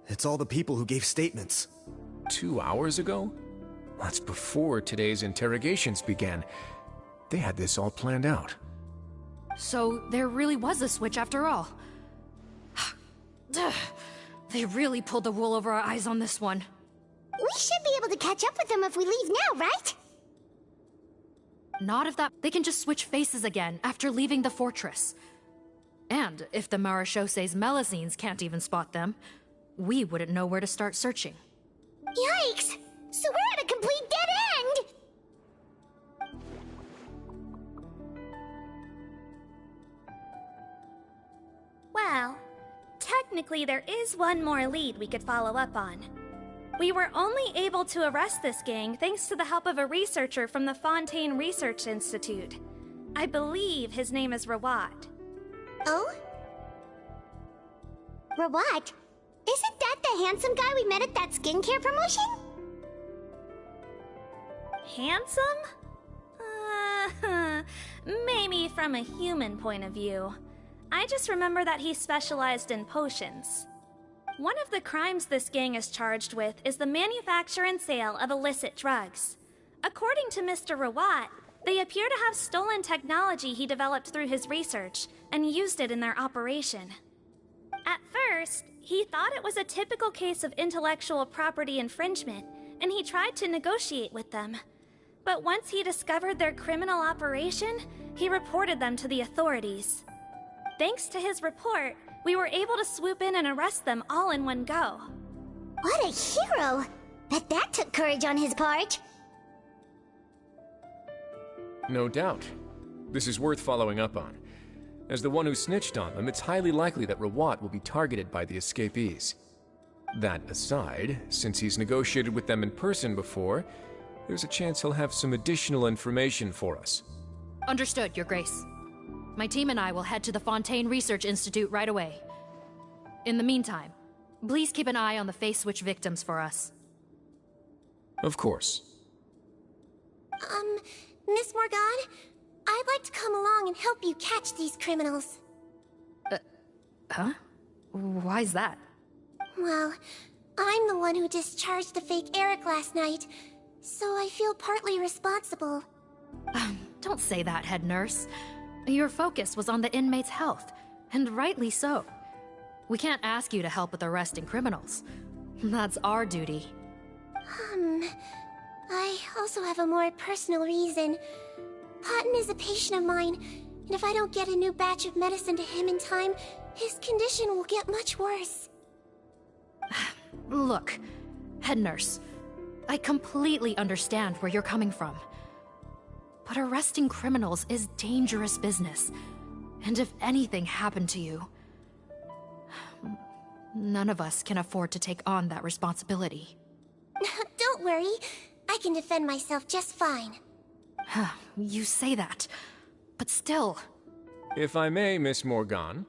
It's all the people who gave statements. 2 hours ago? That's before today's interrogations began. They had this all planned out. So there really was a switch after all. They really pulled the wool over our eyes on this one. We should be able to catch up with them if we leave now, right? Not if that... They can just switch faces again after leaving the fortress. And if the Maréchaussee's Melusines can't even spot them, we wouldn't know where to start searching. Yikes! So we're at a complete dead end! Well, technically there is one more lead we could follow up on. We were only able to arrest this gang thanks to the help of a researcher from the Fontaine Research Institute. I believe his name is Rawat. Oh? Rawat? Isn't that the handsome guy we met at that skincare promotion? Handsome? Maybe from a human point of view. I just remember that he specialized in potions. One of the crimes this gang is charged with is the manufacture and sale of illicit drugs. According to Mr. Rawat, they appear to have stolen technology he developed through his research and used it in their operation. At first, he thought it was a typical case of intellectual property infringement, and he tried to negotiate with them. But once he discovered their criminal operation, he reported them to the authorities. Thanks to his report, we were able to swoop in and arrest them all in one go. What a hero! Bet that took courage on his part. No doubt. This is worth following up on. As the one who snitched on them, it's highly likely that Rawat will be targeted by the escapees. That aside, since he's negotiated with them in person before, there's a chance he'll have some additional information for us. Understood, Your Grace. My team and I will head to the Fontaine Research Institute right away. In the meantime, please keep an eye on the face switch victims for us. Of course. Miss Morgan, I'd like to come along and help you catch these criminals. Huh? Why's that? Well, I'm the one who discharged the fake Eric last night, so I feel partly responsible. Don't say that, head nurse. Your focus was on the inmate's health, and rightly so. We can't ask you to help with arresting criminals. That's our duty. I also have a more personal reason. Cotton is a patient of mine, and if I don't get a new batch of medicine to him in time, his condition will get much worse. Look, head nurse, I completely understand where you're coming from. But arresting criminals is dangerous business. And if anything happened to you, none of us can afford to take on that responsibility. Don't worry, I can defend myself just fine. You say that, but still... If I may, Miss Morgan,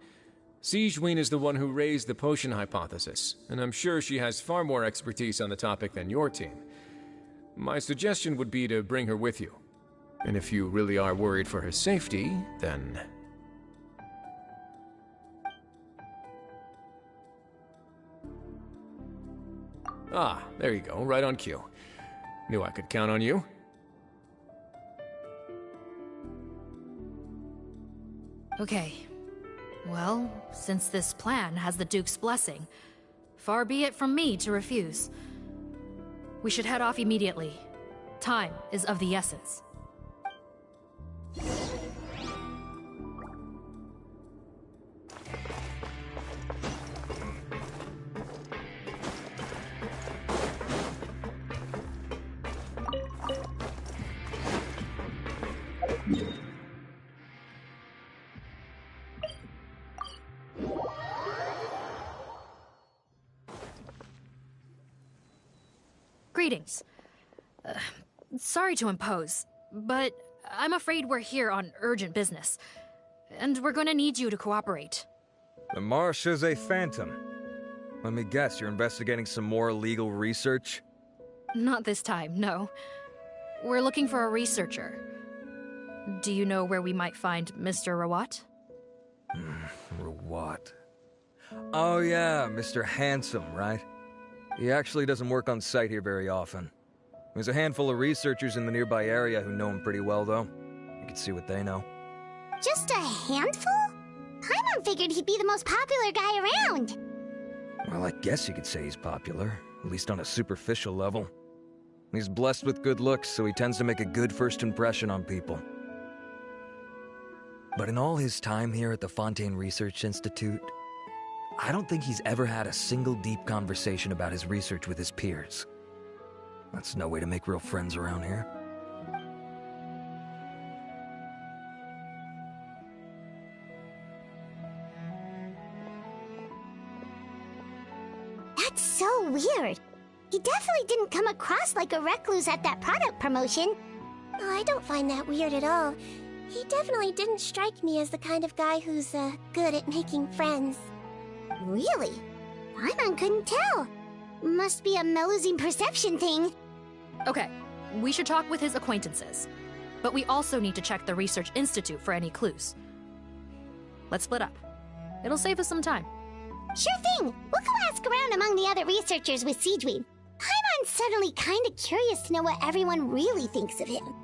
Sigewinne is the one who raised the potion hypothesis, and I'm sure she has far more expertise on the topic than your team. My suggestion would be to bring her with you. And if you really are worried for her safety, then... Ah, there you go, right on cue. Knew I could count on you. Okay. Well, since this plan has the Duke's blessing, far be it from me to refuse. We should head off immediately. Time is of the essence. Greetings. Sorry to impose, but I'm afraid we're here on urgent business, and we're gonna need you to cooperate. The Maréchaussee Phantom. Let me guess, you're investigating some more legal research? Not this time, no. We're looking for a researcher. Do you know where we might find Mr. Rawat? Rawat. Oh yeah, Mr. Handsome, right? He actually doesn't work on site here very often. There's a handful of researchers in the nearby area who know him pretty well, though. You can see what they know. Just a handful? Paimon figured he'd be the most popular guy around. Well, I guess you could say he's popular, at least on a superficial level. He's blessed with good looks, so he tends to make a good first impression on people. But in all his time here at the Fontaine Research Institute, I don't think he's ever had a single deep conversation about his research with his peers. That's no way to make real friends around here. That's so weird. He definitely didn't come across like a recluse at that product promotion. Oh, I don't find that weird at all. He definitely didn't strike me as the kind of guy who's, good at making friends. Really? Paimon couldn't tell. Must be a Melusine perception thing. Okay, we should talk with his acquaintances. But we also need to check the Research Institute for any clues. Let's split up. It'll save us some time. Sure thing. We'll go ask around among the other researchers with Sigewinne. Paimon's suddenly kind of curious to know what everyone really thinks of him.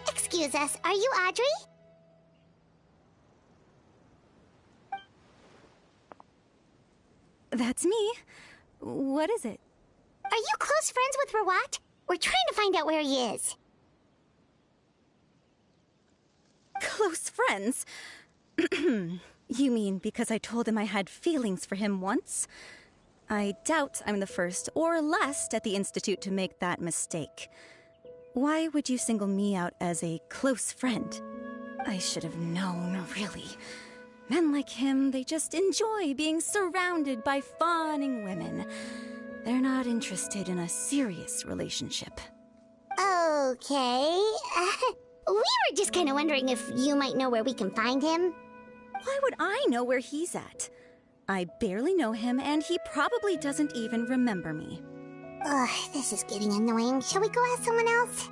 Excuse us, are you Audrey? That's me. What is it? Are you close friends with Rawat? We're trying to find out where he is. Close friends? You mean because I told him I had feelings for him once? I doubt I'm the first or last at the Institute to make that mistake. Why would you single me out as a close friend? I should have known, really. Men like him, they just enjoy being surrounded by fawning women. They're not interested in a serious relationship. Okay. We were just kind of wondering if you might know where we can find him. Why would I know where he's at? I barely know him, and he probably doesn't even remember me. Ugh, this is getting annoying. Shall we go ask someone else?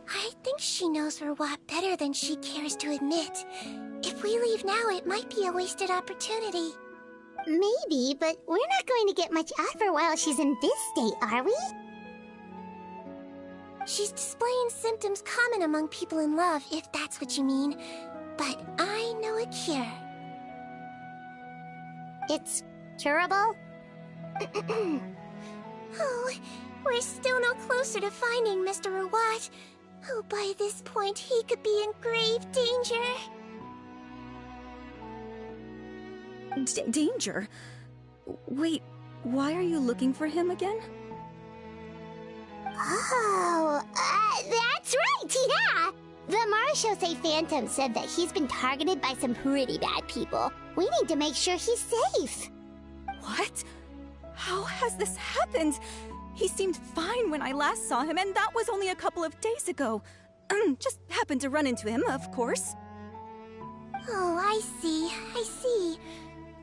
I think she knows Rawat better than she cares to admit. If we leave now, it might be a wasted opportunity. Maybe, but we're not going to get much out of her while she's in this state, are we? She's displaying symptoms common among people in love, if that's what you mean. But I know a cure. It's curable? Oh, we're still no closer to finding Mr. Rawat. Oh, by this point, he could be in grave danger. Danger? Wait, why are you looking for him again? Oh, that's right, yeah! The Marechaussee Phantom said that he's been targeted by some pretty bad people. We need to make sure he's safe. What? How has this happened? He seemed fine when I last saw him, and that was only a couple of days ago. Just happened to run into him, of course. Oh, I see.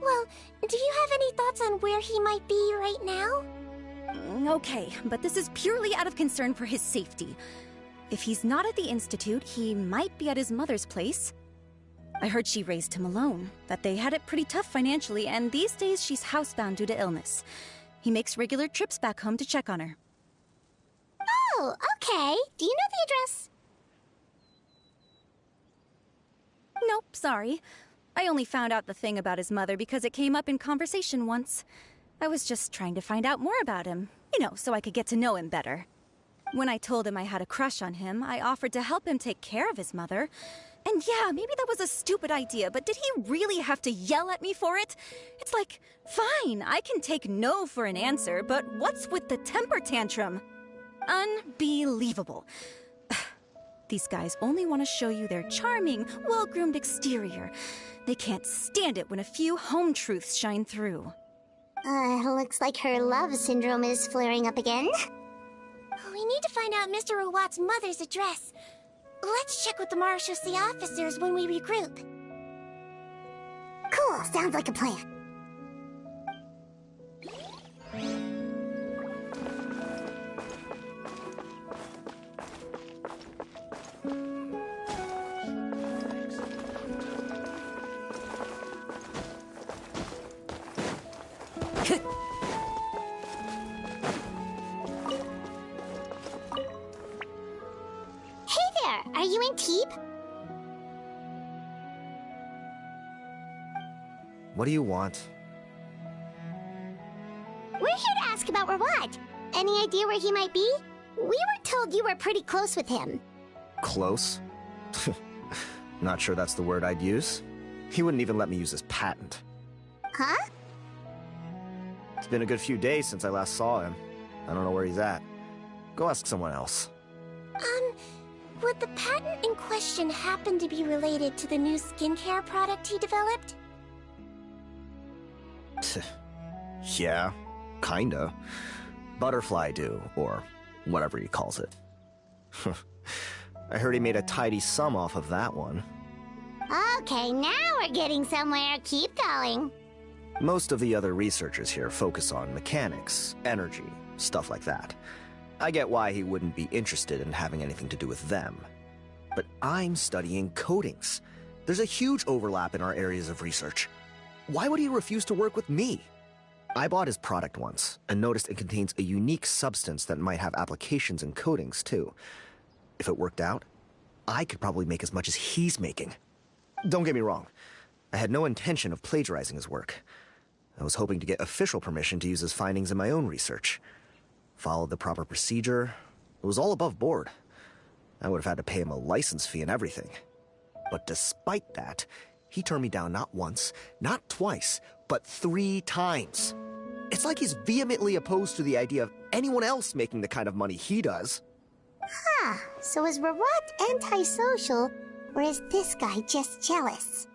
Well, do you have any thoughts on where he might be right now? Okay, but this is purely out of concern for his safety. If he's not at the Institute, he might be at his mother's place. I heard she raised him alone, that they had it pretty tough financially, and these days she's housebound due to illness. He makes regular trips back home to check on her. Oh, okay. Do you know the address? Nope, sorry. I only found out the thing about his mother because it came up in conversation once. I was just trying to find out more about him, so I could get to know him better. When I told him I had a crush on him, I offered to help him take care of his mother. And yeah, maybe that was a stupid idea, but did he really have to yell at me for it? It's like, fine, I can take no for an answer, but what's with the temper tantrum? Unbelievable. These guys only want to show you their charming, well-groomed exterior. They can't stand it when a few home truths shine through. Looks like her love syndrome is flaring up again. We need to find out Mr. Rawat's mother's address. Let's check with the marechaussee officers when we regroup. Cool, sounds like a plan. Are you in Teep? What do you want? We're here to ask about Rawat. Any idea where he might be? We were told you were pretty close with him. Close? Not sure that's the word I'd use. He wouldn't even let me use his patent. Huh? It's been a good few days since I last saw him. I don't know where he's at. Go ask someone else. Would the patent in question happen to be related to the new skincare product he developed? Yeah, kinda. Butterfly dew, or whatever he calls it. I heard he made a tidy sum off of that one. Okay, now we're getting somewhere. Keep going. Most of the other researchers here focus on mechanics, energy, stuff like that. I get why he wouldn't be interested in having anything to do with them. But I'm studying coatings. There's a huge overlap in our areas of research. Why would he refuse to work with me? I bought his product once, and noticed it contains a unique substance that might have applications in coatings, too. If it worked out, I could probably make as much as he's making. Don't get me wrong. I had no intention of plagiarizing his work. I was hoping to get official permission to use his findings in my own research. Followed the proper procedure. It was all above board. I would have had to pay him a license fee and everything. But despite that, he turned me down not once, not twice, but 3 times. It's like he's vehemently opposed to the idea of anyone else making the kind of money he does. Huh, so is Rawat antisocial, or is this guy just jealous?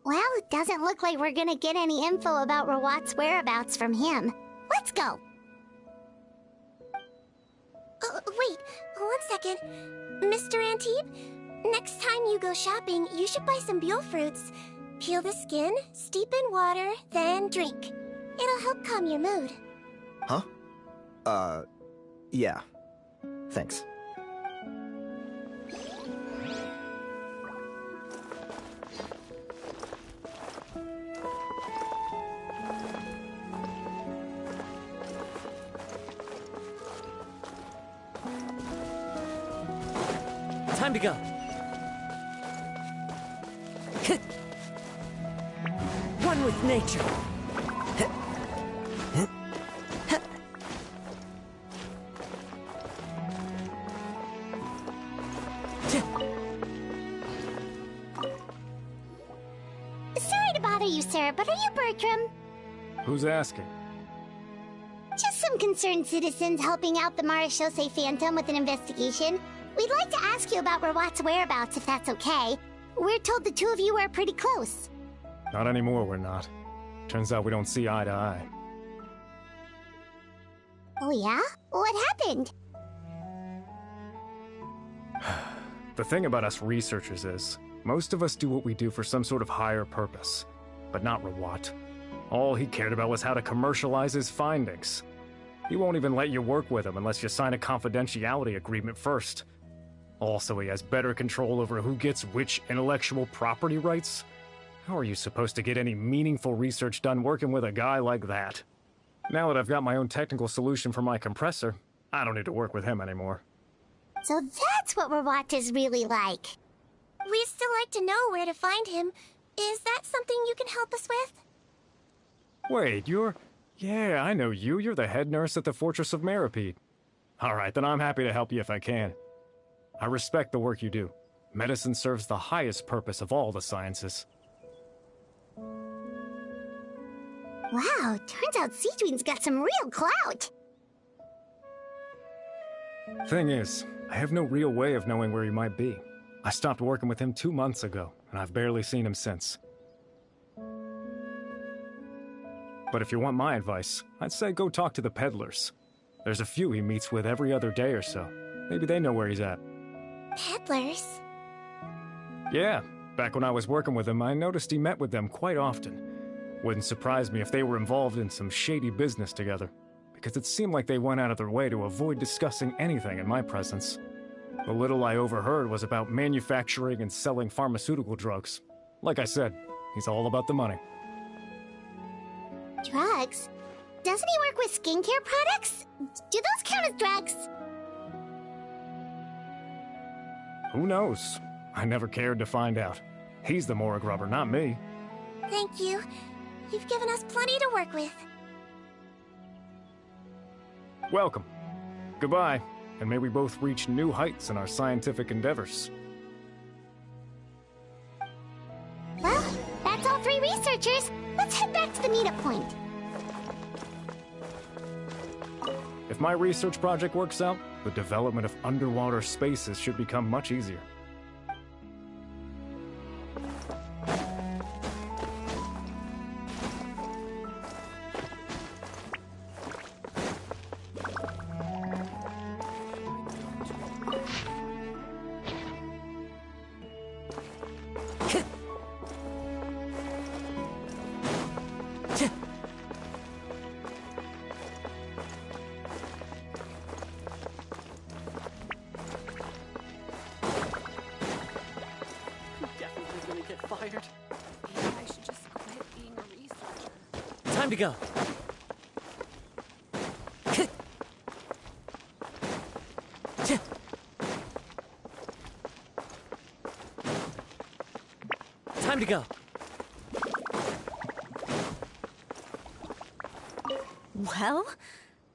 Well, it doesn't look like we're gonna get any info about Rawat's whereabouts from him. Let's go! Wait, 1 second. Mr. Antibes, next time you go shopping, you should buy some Buell fruits. Peel the skin, steep in water, then drink. It'll help calm your mood. Huh? Yeah. Thanks. Time to go. One with nature. Sorry to bother you, sir, but are you Bertram? Who's asking? Just some concerned citizens helping out the Marechaussee Phantom with an investigation. We'd like to ask you about Rawat's whereabouts, if that's okay. We're told the two of you are pretty close. Not anymore, we're not. Turns out we don't see eye to eye. Oh yeah? What happened? The thing about us researchers is, most of us do what we do for some sort of higher purpose. But not Rawat. All he cared about was how to commercialize his findings. He won't even let you work with him unless you sign a confidentiality agreement first. Also, he has better control over who gets which intellectual property rights. How are you supposed to get any meaningful research done working with a guy like that? Now that I've got my own technical solution for my compressor, I don't need to work with him anymore. So that's what Rawat is really like. We'd still like to know where to find him. Is that something you can help us with? Wait, Yeah, I know you. You're the head nurse at the Fortress of Meripede. Alright, then I'm happy to help you if I can. I respect the work you do. Medicine serves the highest purpose of all the sciences. Wow, turns out Sigewinne's got some real clout. Thing is, I have no real way of knowing where he might be. I stopped working with him 2 months ago, and I've barely seen him since. But if you want my advice, I'd say go talk to the peddlers. There's a few he meets with every other day or so. Maybe they know where he's at. Peddlers? Yeah, back when I was working with him, I noticed he met with them quite often. Wouldn't surprise me if they were involved in some shady business together, because it seemed like they went out of their way to avoid discussing anything in my presence. The little I overheard was about manufacturing and selling pharmaceutical drugs. Like I said, he's all about the money. Drugs? Doesn't he work with skincare products? Do those count as drugs? Who knows? I never cared to find out. He's the morgue rubber, not me. Thank you. You've given us plenty to work with. Welcome. Goodbye, and may we both reach new heights in our scientific endeavors. Well, that's all 3 researchers. Let's head back to the meetup point. If my research project works out, the development of underwater spaces should become much easier. Time to go. Time to go. Well,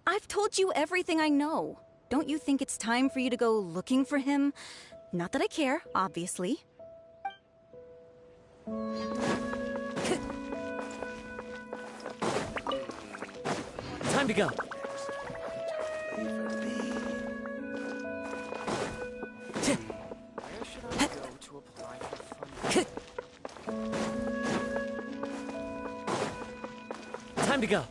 I've told you everything I know. Don't you think it's time for you to go looking for him? Not that I care, obviously. Time to go. Time to go.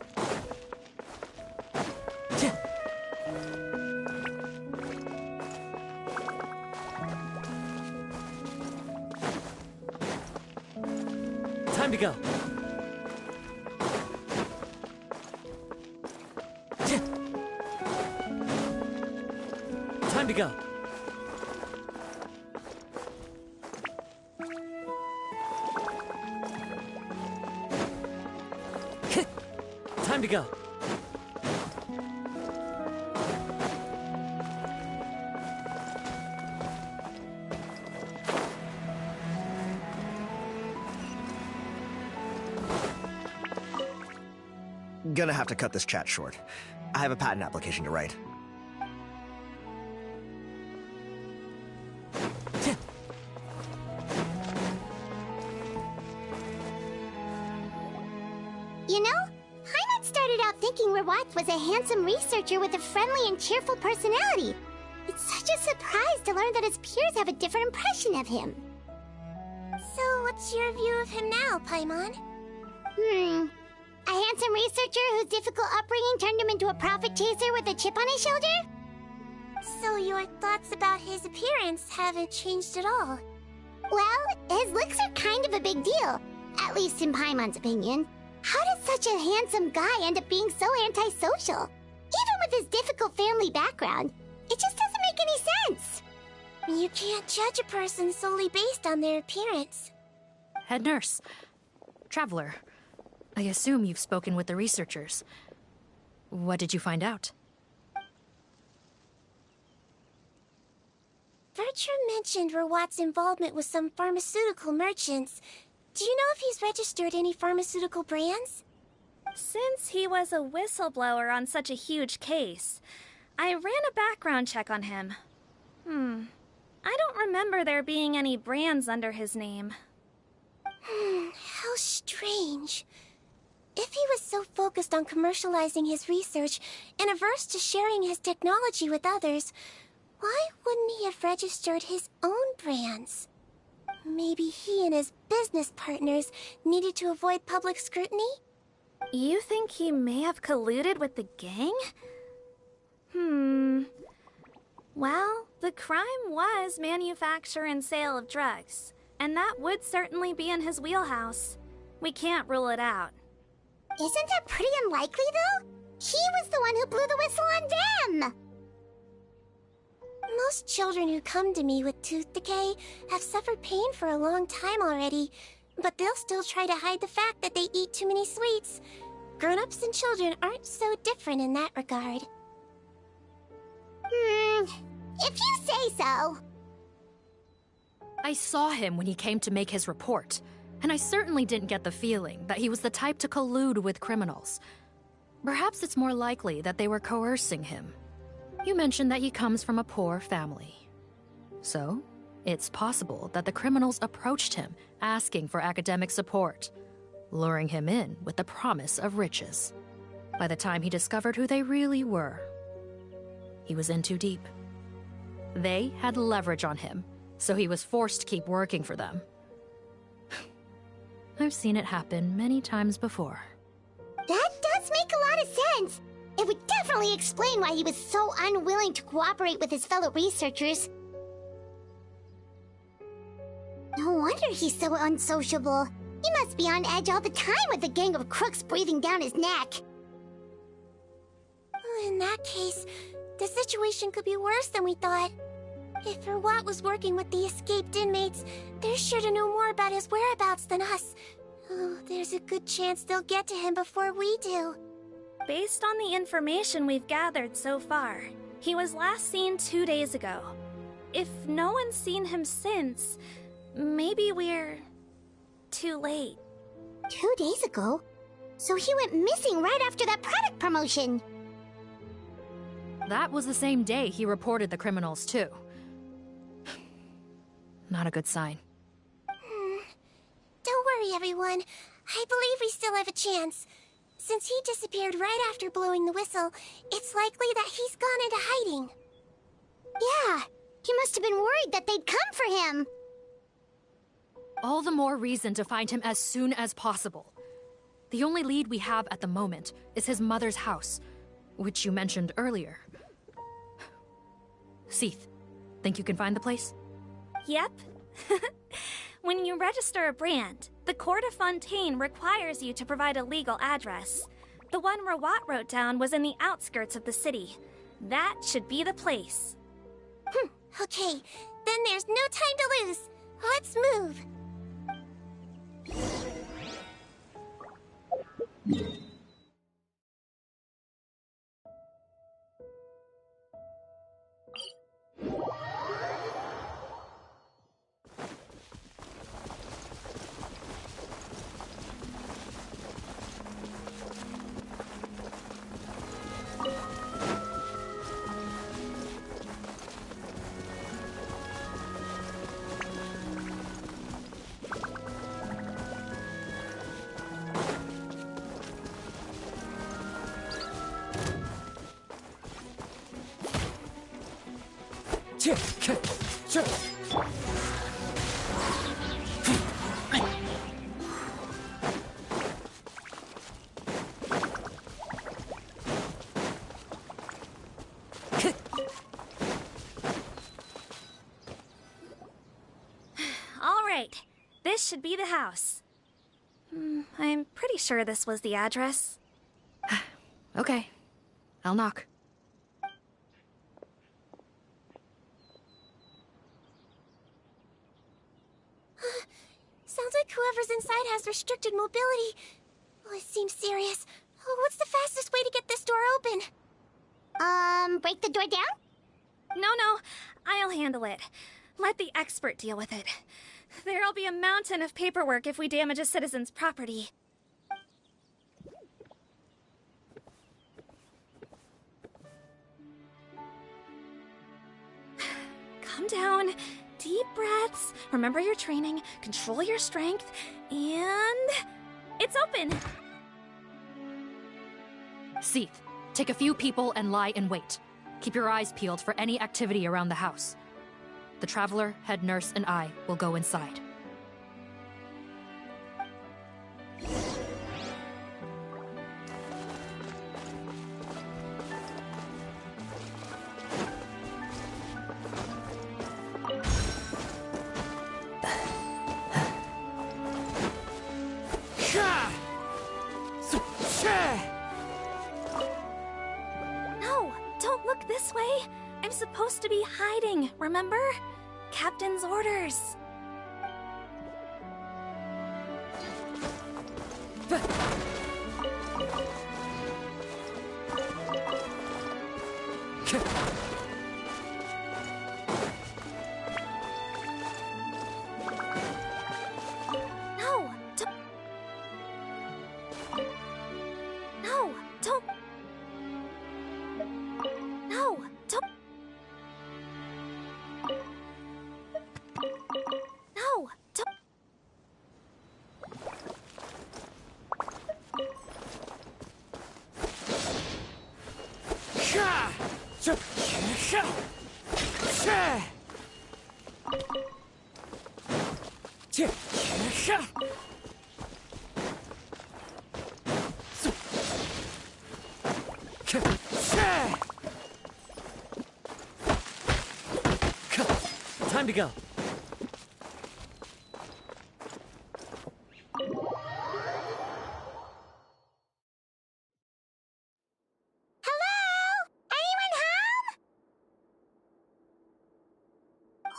Time to go. Time to go. Time to go. Gonna have to cut this chat short. I have a patent application to write. You know, Heimat started out thinking Rawat was a handsome researcher with a friendly and cheerful personality. It's such a surprise to learn that his peers have a different impression of him. So, what's your view of him now, Paimon? A handsome researcher whose difficult upbringing turned him into a profit chaser with a chip on his shoulder? So your thoughts about his appearance haven't changed at all? Well, his looks are kind of a big deal, at least in Paimon's opinion. How did such a handsome guy end up being so antisocial? Even with his difficult family background, it just doesn't make any sense. You can't judge a person solely based on their appearance. Head nurse. Traveler. I assume you've spoken with the researchers. What did you find out? Bertram mentioned Rawat's involvement with some pharmaceutical merchants. Do you know if he's registered any pharmaceutical brands? Since he was a whistleblower on such a huge case, I ran a background check on him. I don't remember there being any brands under his name. How strange. If he was so focused on commercializing his research and averse to sharing his technology with others, why wouldn't he have registered his own brands? Maybe he and his business partners needed to avoid public scrutiny? You think he may have colluded with the gang? Well, the crime was manufacture and sale of drugs, and that would certainly be in his wheelhouse. We can't rule it out. Isn't that pretty unlikely, though? He was the one who blew the whistle on them! Most children who come to me with tooth decay have suffered pain for a long time already, but they'll still try to hide the fact that they eat too many sweets. Grown-ups and children aren't so different in that regard. If you say so. I saw him when he came to make his report, and I certainly didn't get the feeling that he was the type to collude with criminals. Perhaps it's more likely that they were coercing him. You mentioned that he comes from a poor family. So, it's possible that the criminals approached him asking for academic support, luring him in with the promise of riches. By the time he discovered who they really were, he was in too deep. They had leverage on him, so he was forced to keep working for them. I've seen it happen many times before. That does make a lot of sense. It would definitely explain why he was so unwilling to cooperate with his fellow researchers. No wonder he's so unsociable. He must be on edge all the time with a gang of crooks breathing down his neck. In that case, the situation could be worse than we thought. If Rawat was working with the escaped inmates, they're sure to know more about his whereabouts than us. Oh, there's a good chance they'll get to him before we do. Based on the information we've gathered so far, he was last seen 2 days ago. If no one's seen him since, maybe we're too late. 2 days ago? So he went missing right after that product promotion. That was the same day he reported the criminals, too. Not a good sign. Don't worry, everyone. I believe we still have a chance. Since he disappeared right after blowing the whistle, it's likely that he's gone into hiding. Yeah, he must have been worried that they'd come for him. All the more reason to find him as soon as possible. The only lead we have at the moment is his mother's house, which you mentioned earlier. Seath, think you can find the place? Yep. When you register a brand, the Court of Fontaine requires you to provide a legal address. The one Rawat wrote down was in the outskirts of the city. That should be the place. Okay, then there's no time to lose. Let's move. All right, this should be the house. I'm pretty sure this was the address. Okay, I'll knock. Sounds like whoever's inside has restricted mobility. Oh, it seems serious. Oh, what's the fastest way to get this door open? Break the door down? No, I'll handle it. Let the expert deal with it. There'll be a mountain of paperwork if we damage a citizen's property. Calm down. Deep breaths. Remember your training. Control your strength. And... it's open! Seath, take a few people and lie in wait. Keep your eyes peeled for any activity around the house. The Traveler, head nurse, and I will go inside. I'm supposed to be hiding, remember? Captain's orders. No, don't. No, don't. No, don't. No, don't. Time to go.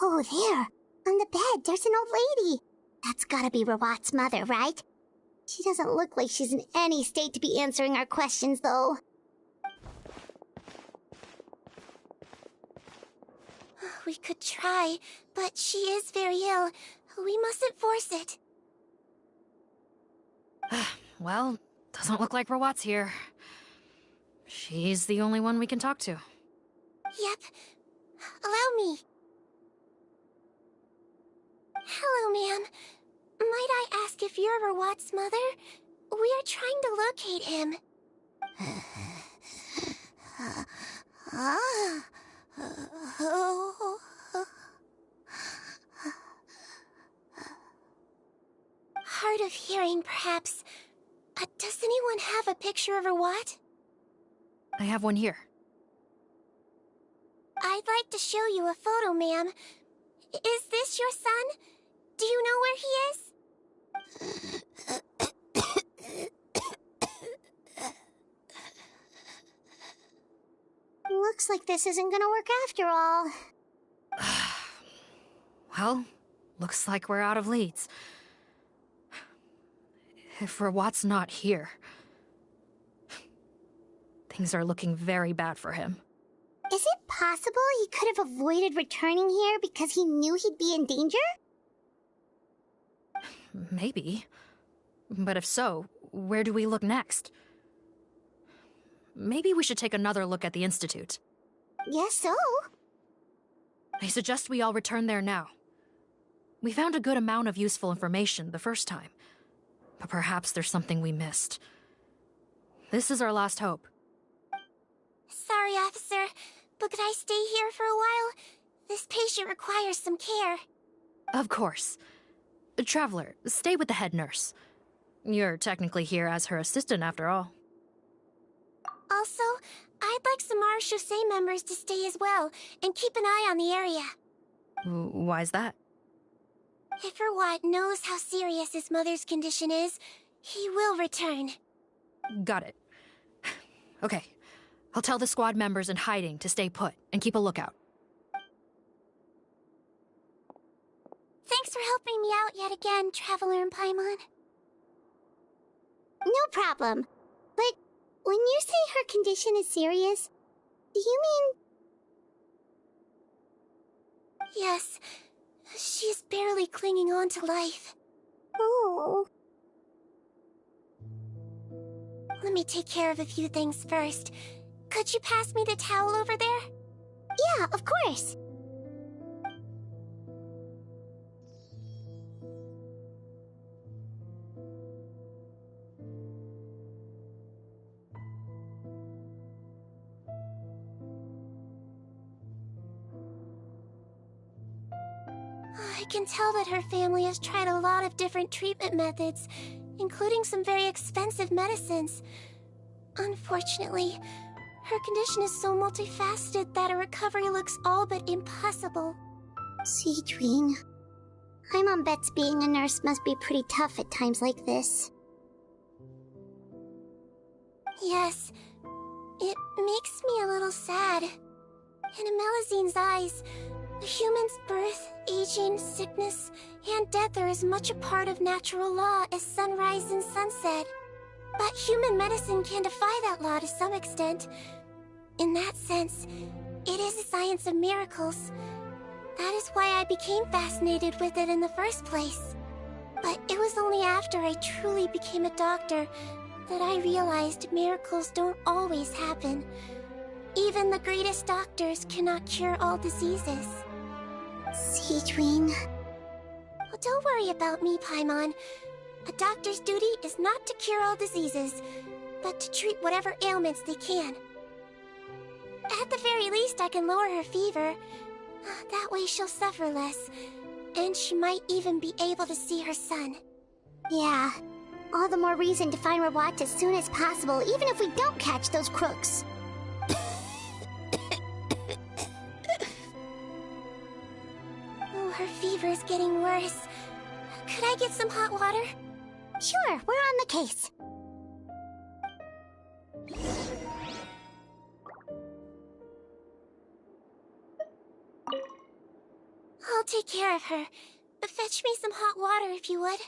Oh, there. On the bed, there's an old lady. That's gotta be Rawat's mother, right? She doesn't look like she's in any state to be answering our questions, though. We could try, but she is very ill. We mustn't force it. Well, doesn't look like Rawat's here. She's the only one we can talk to. Yep. Allow me. Hello, ma'am. Might I ask if you're Rawat's mother? We are trying to locate him. Hard of hearing, perhaps. Does anyone have a picture of Rawat? I have one here. I'd like to show you a photo, ma'am. Is this your son? Do you know where he is? Looks like this isn't gonna work after all. Well, looks like we're out of leads. If Rawat's not here, things are looking very bad for him. Is it possible he could have avoided returning here because he knew he'd be in danger? Maybe. But if so, where do we look next? Maybe we should take another look at the Institute. Yes, so. I suggest we all return there now. We found a good amount of useful information the first time, but perhaps there's something we missed. This is our last hope. Sorry, officer, but could I stay here for a while? This patient requires some care. Of course. Traveler, stay with the head nurse. You're technically here as her assistant after all. Also, I'd like some Marechaussee members to stay as well, and keep an eye on the area. Why's that? If Rawat knows how serious his mother's condition is, he will return. Got it. Okay. I'll tell the squad members in hiding to stay put and keep a lookout. Thanks for helping me out yet again, Traveler and Paimon. No problem. But when you say her condition is serious, do you mean... Yes, she's barely clinging on to life. Oh. Let me take care of a few things first. Could you pass me the towel over there? Yeah, of course. I can tell that her family has tried a lot of different treatment methods, including some very expensive medicines. Unfortunately, her condition is so multifaceted that a recovery looks all but impossible. Sigewinne, Paimon bets being a nurse must be pretty tough at times like this. Yes, it makes me a little sad. In Melizine's eyes, a human's birth, aging, sickness, and death are as much a part of natural law as sunrise and sunset. But human medicine can defy that law to some extent. In that sense, it is a science of miracles. That is why I became fascinated with it in the first place. But it was only after I truly became a doctor that I realized miracles don't always happen. Even the greatest doctors cannot cure all diseases. Sigewinne. Oh, don't worry about me, Paimon. A doctor's duty is not to cure all diseases, but to treat whatever ailments they can. At the very least, I can lower her fever. That way she'll suffer less, and she might even be able to see her son. Yeah, all the more reason to find Rawat as soon as possible, even if we don't catch those crooks. Oh, her fever is getting worse. Could I get some hot water? Sure, we're on the case. I'll take care of her. Fetch me some hot water if you would.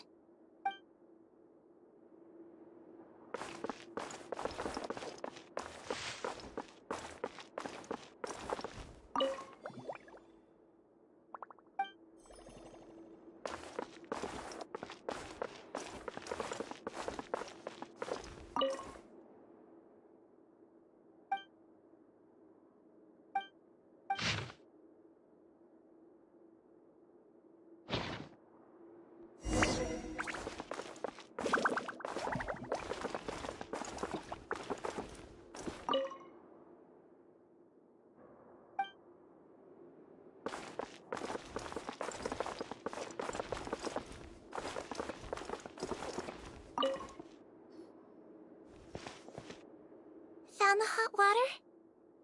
Found the hot water?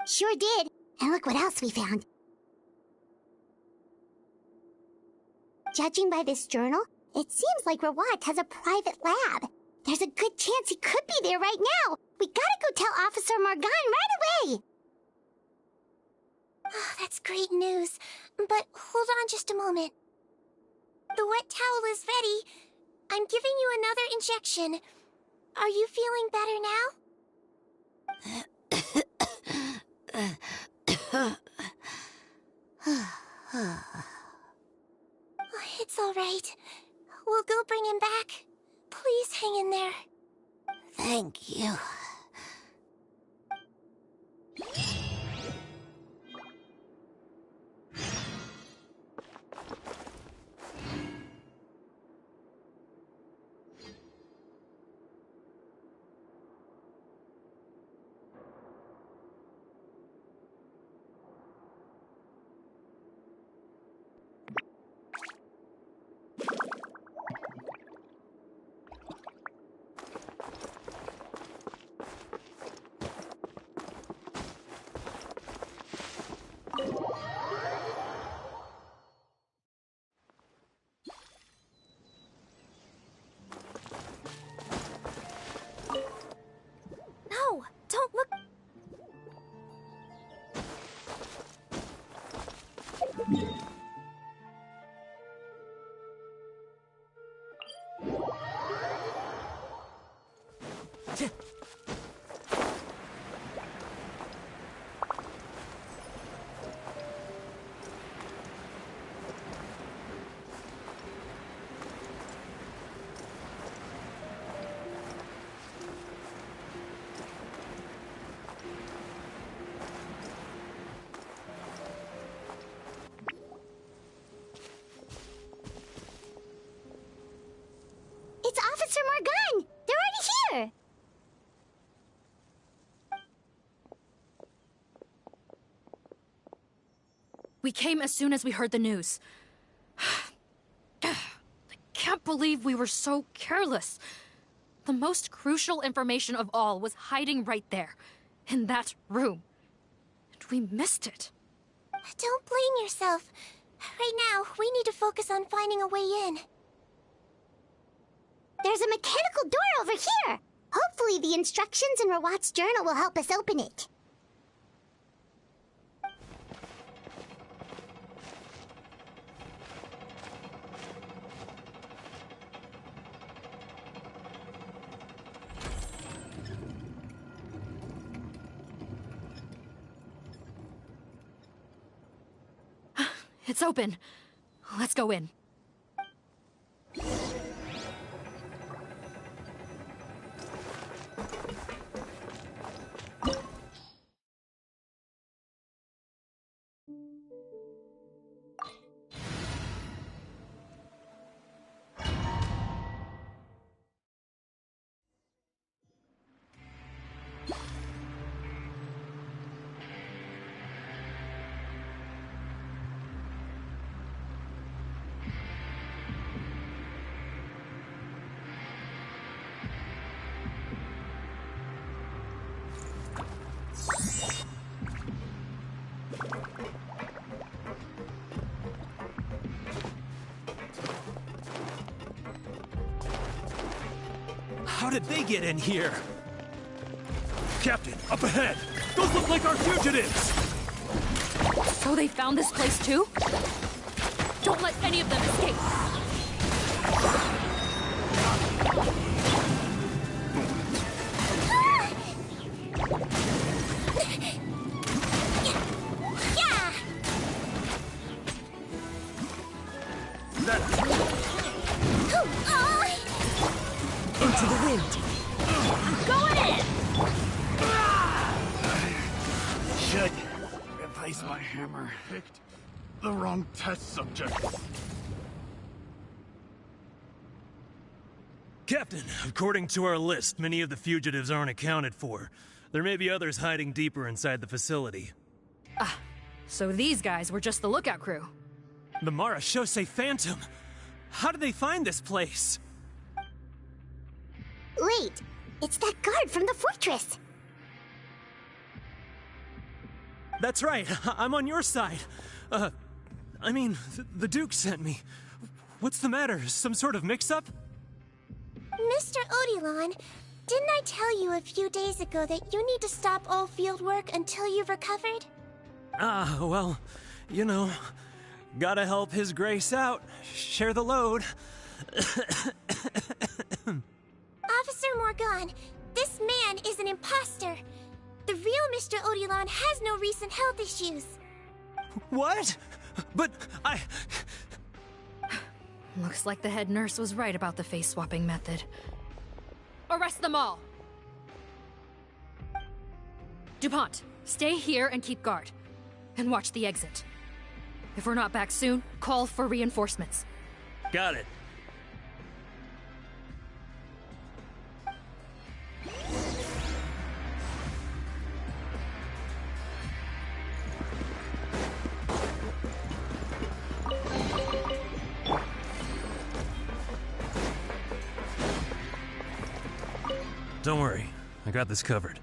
Sure did. And look what else we found. Judging by this journal, it seems like Rawat has a private lab. There's a good chance he could be there right now. We gotta go tell Officer Morgan right away. Oh, that's great news. But hold on just a moment. The wet towel is ready. I'm giving you another injection. Are you feeling better now? It's all right. We'll go bring him back. Please hang in there. Thank you. No, don't look. It's Officer Morgan! They're already here! We came as soon as we heard the news. I can't believe we were so careless. The most crucial information of all was hiding right there, in that room. And we missed it. Don't blame yourself. Right now, we need to focus on finding a way in. There's a mechanical door over here! Hopefully the instructions in Rawat's journal will help us open it. It's open. Let's go in. How did they get in here? Captain, up ahead! Those look like our fugitives! So they found this place too? Don't let any of them escape! Into the wind. Going in! Should replace my hammer. Picked the wrong test subject. Captain, according to our list, many of the fugitives aren't accounted for. There may be others hiding deeper inside the facility. So these guys were just the lookout crew. The Marachose Phantom! How did they find this place? Wait, it's that guard from the fortress. That's right, I'm on your side. I mean, the Duke sent me. What's the matter? Some sort of mix-up? Mr. Odilon, didn't I tell you a few days ago that you need to stop all field work until you've recovered? Well, you know, gotta help His Grace out. Share the load. Officer Morgan, this man is an imposter. The real Mr. Odilon has no recent health issues. What? But I... Looks like the head nurse was right about the face-swapping method. Arrest them all! DuPont, stay here and keep guard. And watch the exit. If we're not back soon, call for reinforcements. Got it. Don't worry, I got this covered.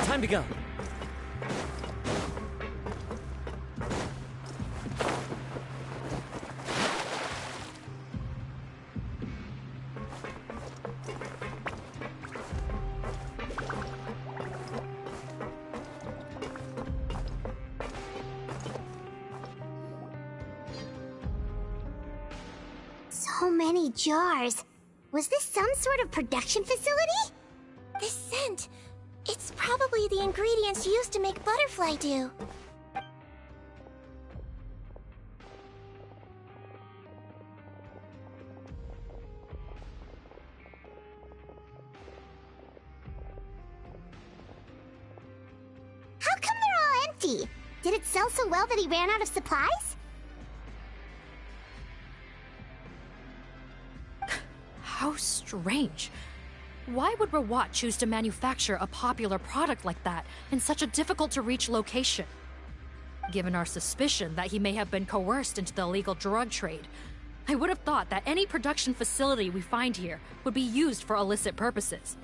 Time to go. So many jars. Was this some sort of production facility? This scent. It's probably the ingredients used to make butterfly dew. How come they're all empty? Did it sell so well that he ran out of supplies? How strange. Why would Rawat choose to manufacture a popular product like that in such a difficult-to-reach location? Given our suspicion that he may have been coerced into the illegal drug trade, I would have thought that any production facility we find here would be used for illicit purposes.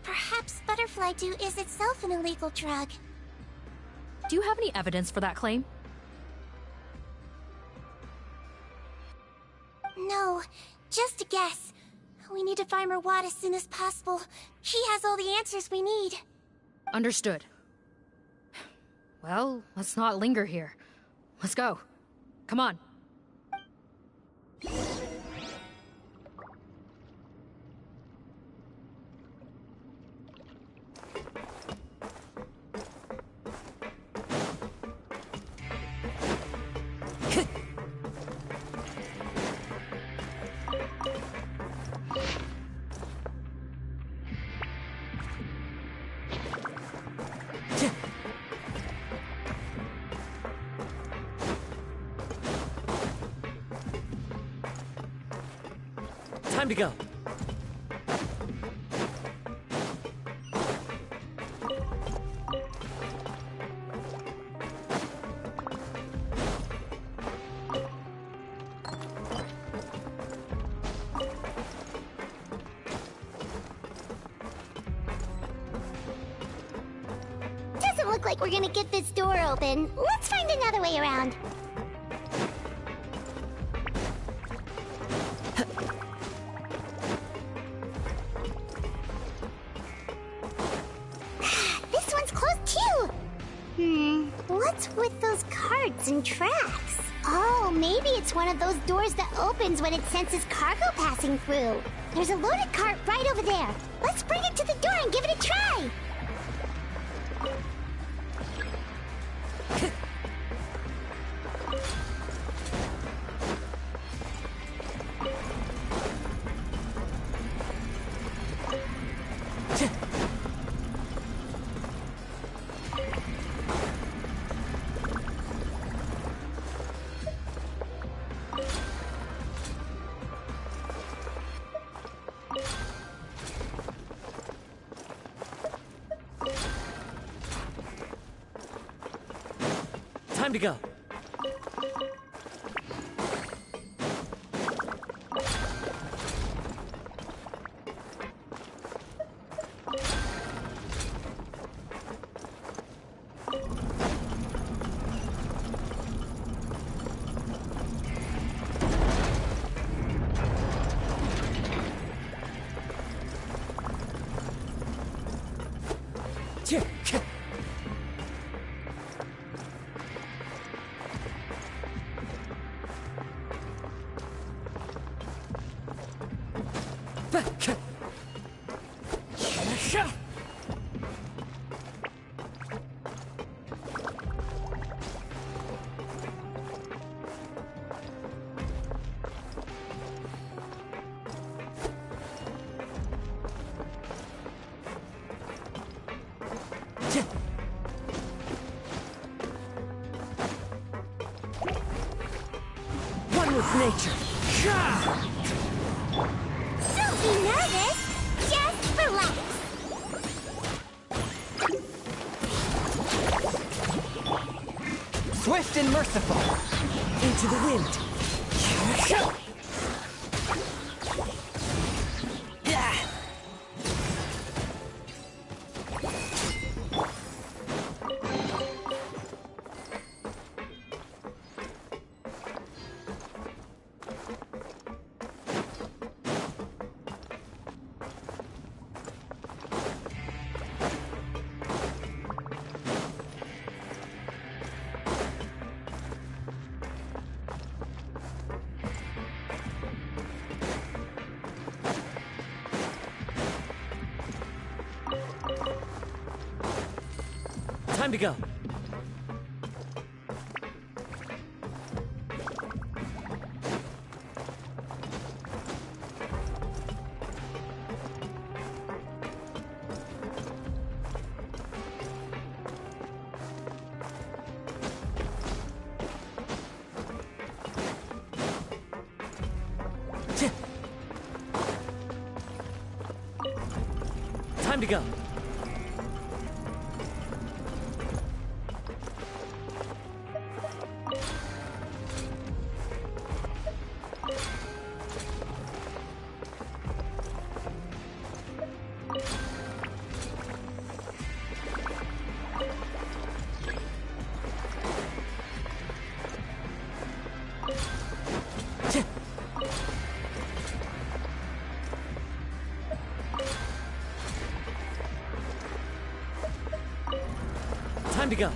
Perhaps Butterfly Dew is itself an illegal drug. Do you have any evidence for that claim? No, just a guess. We need to find Rawat as soon as possible. He has all the answers we need. Understood. Well, let's not linger here. Let's go. Come on. Time to go. Doesn't look like we're gonna get this door open. Let's find another way around. This one's closed too. What's with those carts and tracks? Oh, maybe it's one of those doors that opens when it senses cargo passing through. There's a loaded cart right over there. Let's bring it to the door and give it a try. Time to go. One with nature. Don't be nervous. Just relax. Swift and merciful. Into the wind. Time to go. Time to go. Time to go.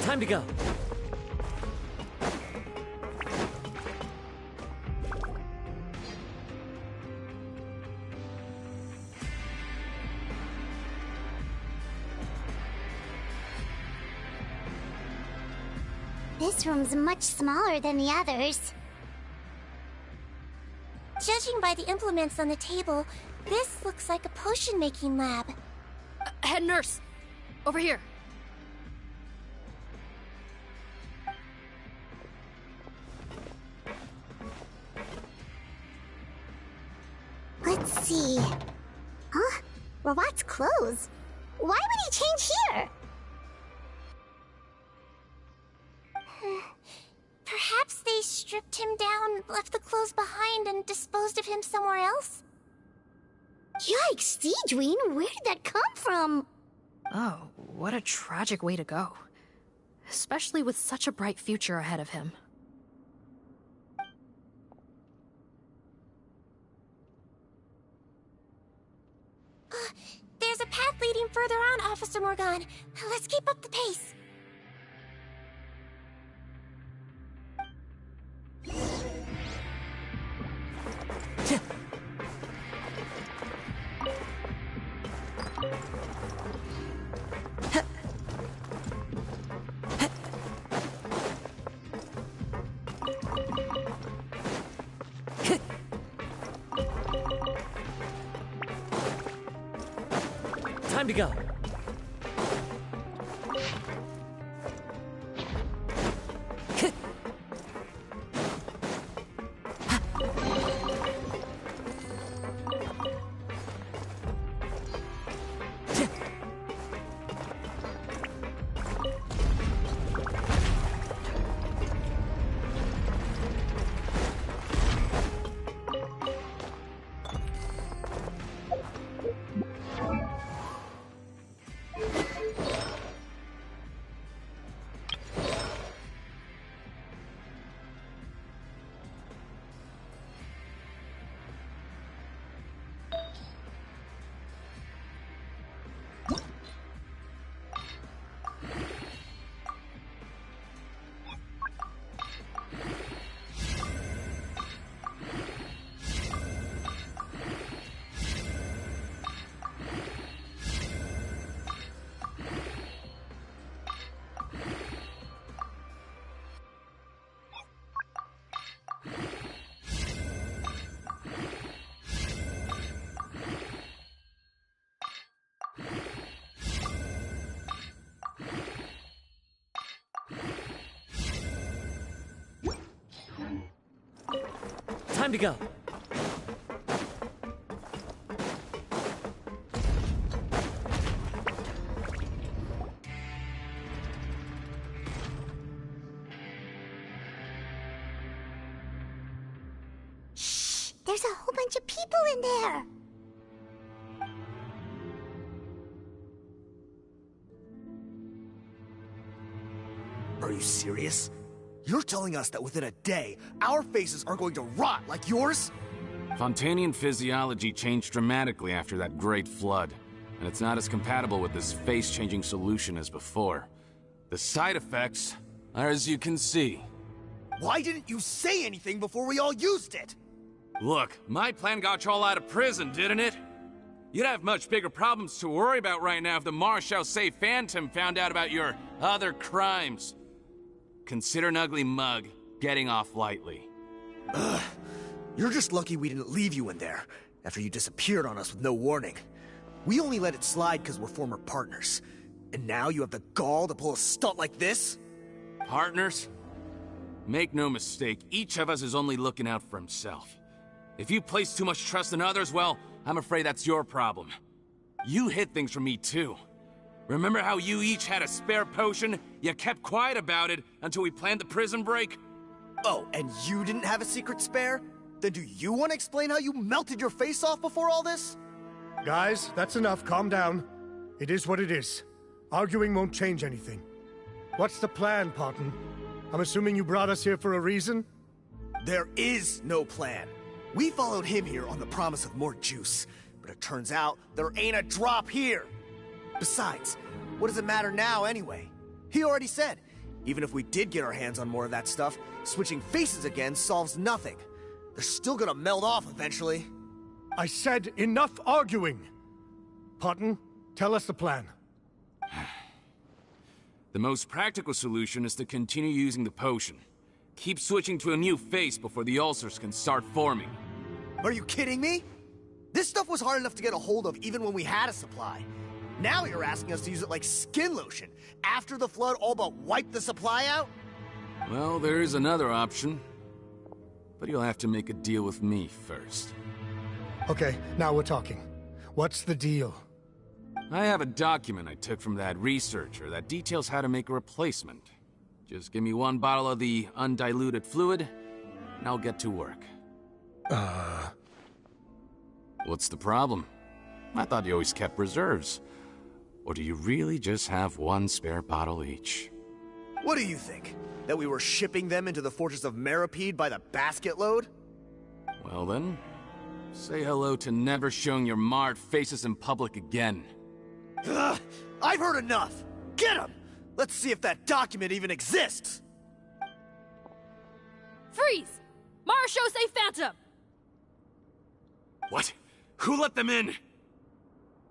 Time to go. This room's much smaller than the others. Judging by the implements on the table, this looks like a potion-making lab. Head nurse! Over here. Let's see. Huh? Robot's clothes? Why would he change here? Perhaps they stripped him down, left the clothes behind, and disposed of him somewhere else? Yikes, Sigewinne, where did that come from? Oh, what a tragic way to go. Especially with such a bright future ahead of him. There's a path leading further on, Officer Morgan. Let's keep up the pace. Time to go. Time to go. Shh! There's a whole bunch of people in there! Are you serious? You're telling us that within a day, our faces are going to rot like yours? Fontanian physiology changed dramatically after that great flood, and it's not as compatible with this face-changing solution as before. The side effects are as you can see. Why didn't you say anything before we all used it? Look, my plan got you all out of prison, didn't it? You'd have much bigger problems to worry about right now if the Marshal Say Phantom found out about your other crimes. Consider an ugly mug getting off lightly. Ugh. You're just lucky we didn't leave you in there after you disappeared on us with no warning. We only let it slide because we're former partners. And now you have the gall to pull a stunt like this? Partners? Make no mistake, each of us is only looking out for himself. If you place too much trust in others, well, I'm afraid that's your problem. You hid things from me too. Remember how you each had a spare potion? You kept quiet about it until we planned the prison break? Oh, and you didn't have a secret spare? Then do you want to explain how you melted your face off before all this? Guys, that's enough. Calm down. It is what it is. Arguing won't change anything. What's the plan, Parton? I'm assuming you brought us here for a reason? There is no plan. We followed him here on the promise of more juice, but it turns out there ain't a drop here. Besides, what does it matter now anyway? He already said, even if we did get our hands on more of that stuff, switching faces again solves nothing. They're still gonna melt off eventually. I said enough arguing! Parton, tell us the plan. The most practical solution is to continue using the potion. Keep switching to a new face before the ulcers can start forming. Are you kidding me? This stuff was hard enough to get a hold of even when we had a supply. Now you're asking us to use it like skin lotion, after the flood all but wiped the supply out? Well, there is another option. But you'll have to make a deal with me first. Okay, now we're talking. What's the deal? I have a document I took from that researcher that details how to make a replacement. Just give me one bottle of the undiluted fluid, and I'll get to work. What's the problem? I thought you always kept reserves. Or do you really just have one spare bottle each? What do you think? That we were shipping them into the Fortress of Meripede by the basket load? Well then, say hello to never showing your marred faces in public again. Ugh, I've heard enough! Get him! Let's see if that document even exists! Freeze! Marshal Say Phantom! What? Who let them in?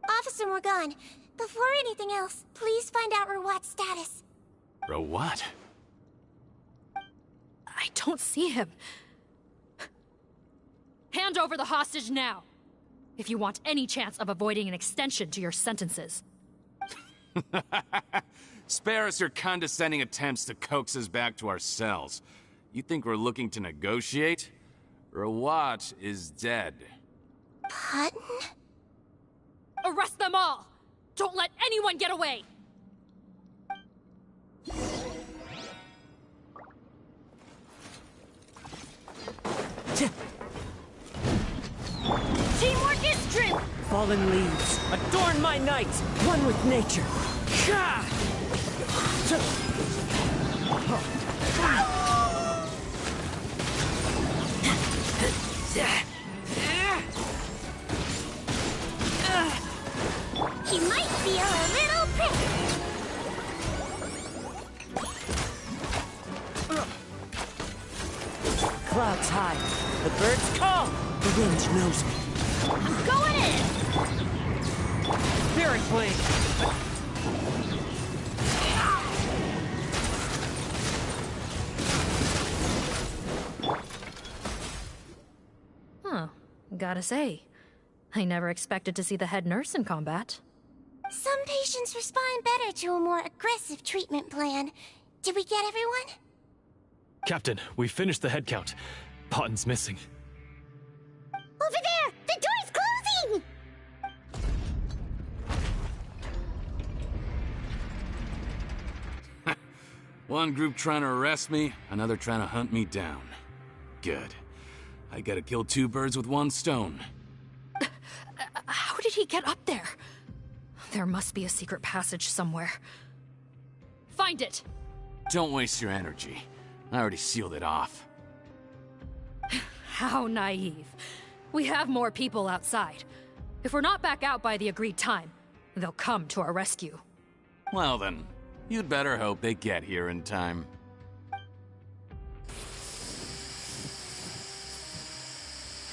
Officer Morgan, before anything else, please find out Rawat's status. Rawat? I don't see him. Hand over the hostage now, if you want any chance of avoiding an extension to your sentences. Spare us your condescending attempts to coax us back to our cells. You think we're looking to negotiate? Rawat is dead. Parton? Arrest them all! Don't let anyone get away! Teamwork is strength! Fallen leaves, adorn my night, one with nature. He might be a little prick. Clouds high, the birds call, the wind knows me. Going in! Spirit flame! Huh. Gotta say, I never expected to see the head nurse in combat. Some patients respond better to a more aggressive treatment plan. Did we get everyone? Captain, we finished the head count. Potton's missing. The door's closing! One group trying to arrest me, another trying to hunt me down. Good. I gotta kill two birds with one stone. How did he get up there? There must be a secret passage somewhere. Find it! Don't waste your energy. I already sealed it off. How naive. We have more people outside. If we're not back out by the agreed time, they'll come to our rescue. Well then, you'd better hope they get here in time.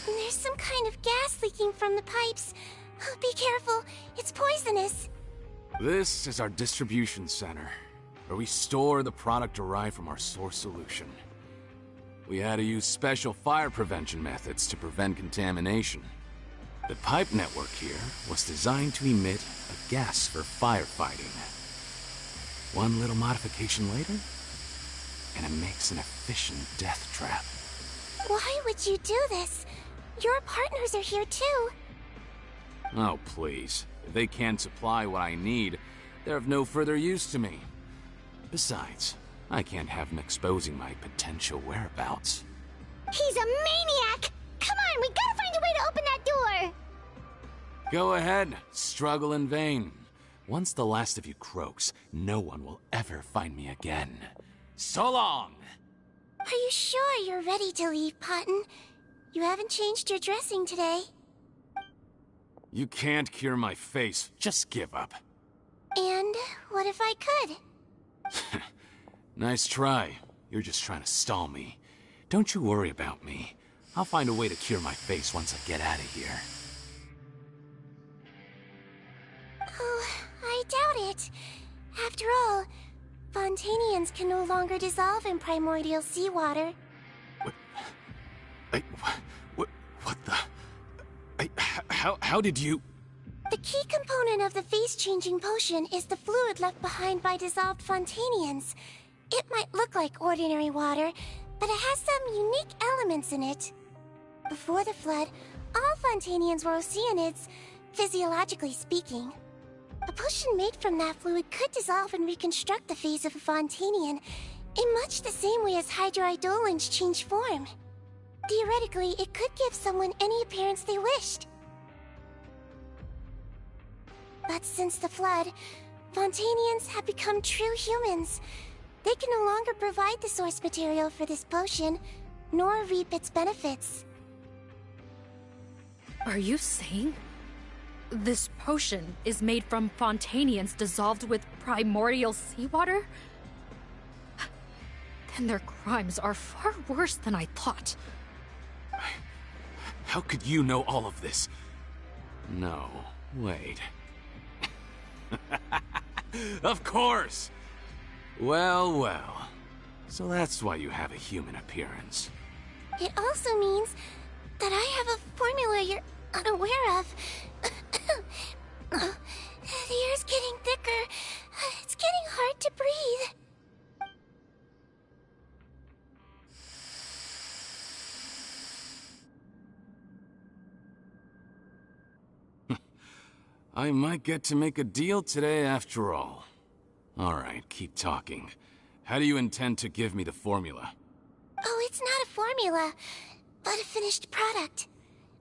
There's some kind of gas leaking from the pipes. Oh, be careful, it's poisonous. This is our distribution center, where we store the product derived from our source solution. We had to use special fire prevention methods to prevent contamination. The pipe network here was designed to emit a gas for firefighting. One little modification later, and it makes an efficient death trap. Why would you do this? Your partners are here too. Oh, please. If they can't supply what I need, they're of no further use to me. Besides, I can't have them exposing my potential whereabouts. He's a maniac! Come on, we gotta find a way to open that door! Go ahead, struggle in vain. Once the last of you croaks, no one will ever find me again. So long! Are you sure you're ready to leave, Potton? You haven't changed your dressing today. You can't cure my face, just give up. And what if I could? Nice try. You're just trying to stall me. Don't you worry about me. I'll find a way to cure my face once I get out of here. Oh, I doubt it. After all, Fontanians can no longer dissolve in primordial seawater. What the... How did you... The key component of the face-changing potion is the fluid left behind by dissolved Fontanians. It might look like ordinary water, but it has some unique elements in it. Before the flood, all Fontanians were oceanids, physiologically speaking. A potion made from that fluid could dissolve and reconstruct the face of a Fontanian in much the same way as hydroidolins change form. Theoretically, it could give someone any appearance they wished. But since the flood, Fontanians have become true humans. They can no longer provide the source material for this potion, nor reap its benefits. Are you saying this potion is made from Fontanians dissolved with primordial seawater? Then their crimes are far worse than I thought. How could you know all of this? No, wait. Of course! Well, well. So that's why you have a human appearance. It also means that I have a formula you're unaware of. The air's getting thicker. It's getting hard to breathe. I might get to make a deal today after all. Alright, keep talking. How do you intend to give me the formula? Oh, it's not a formula, but a finished product.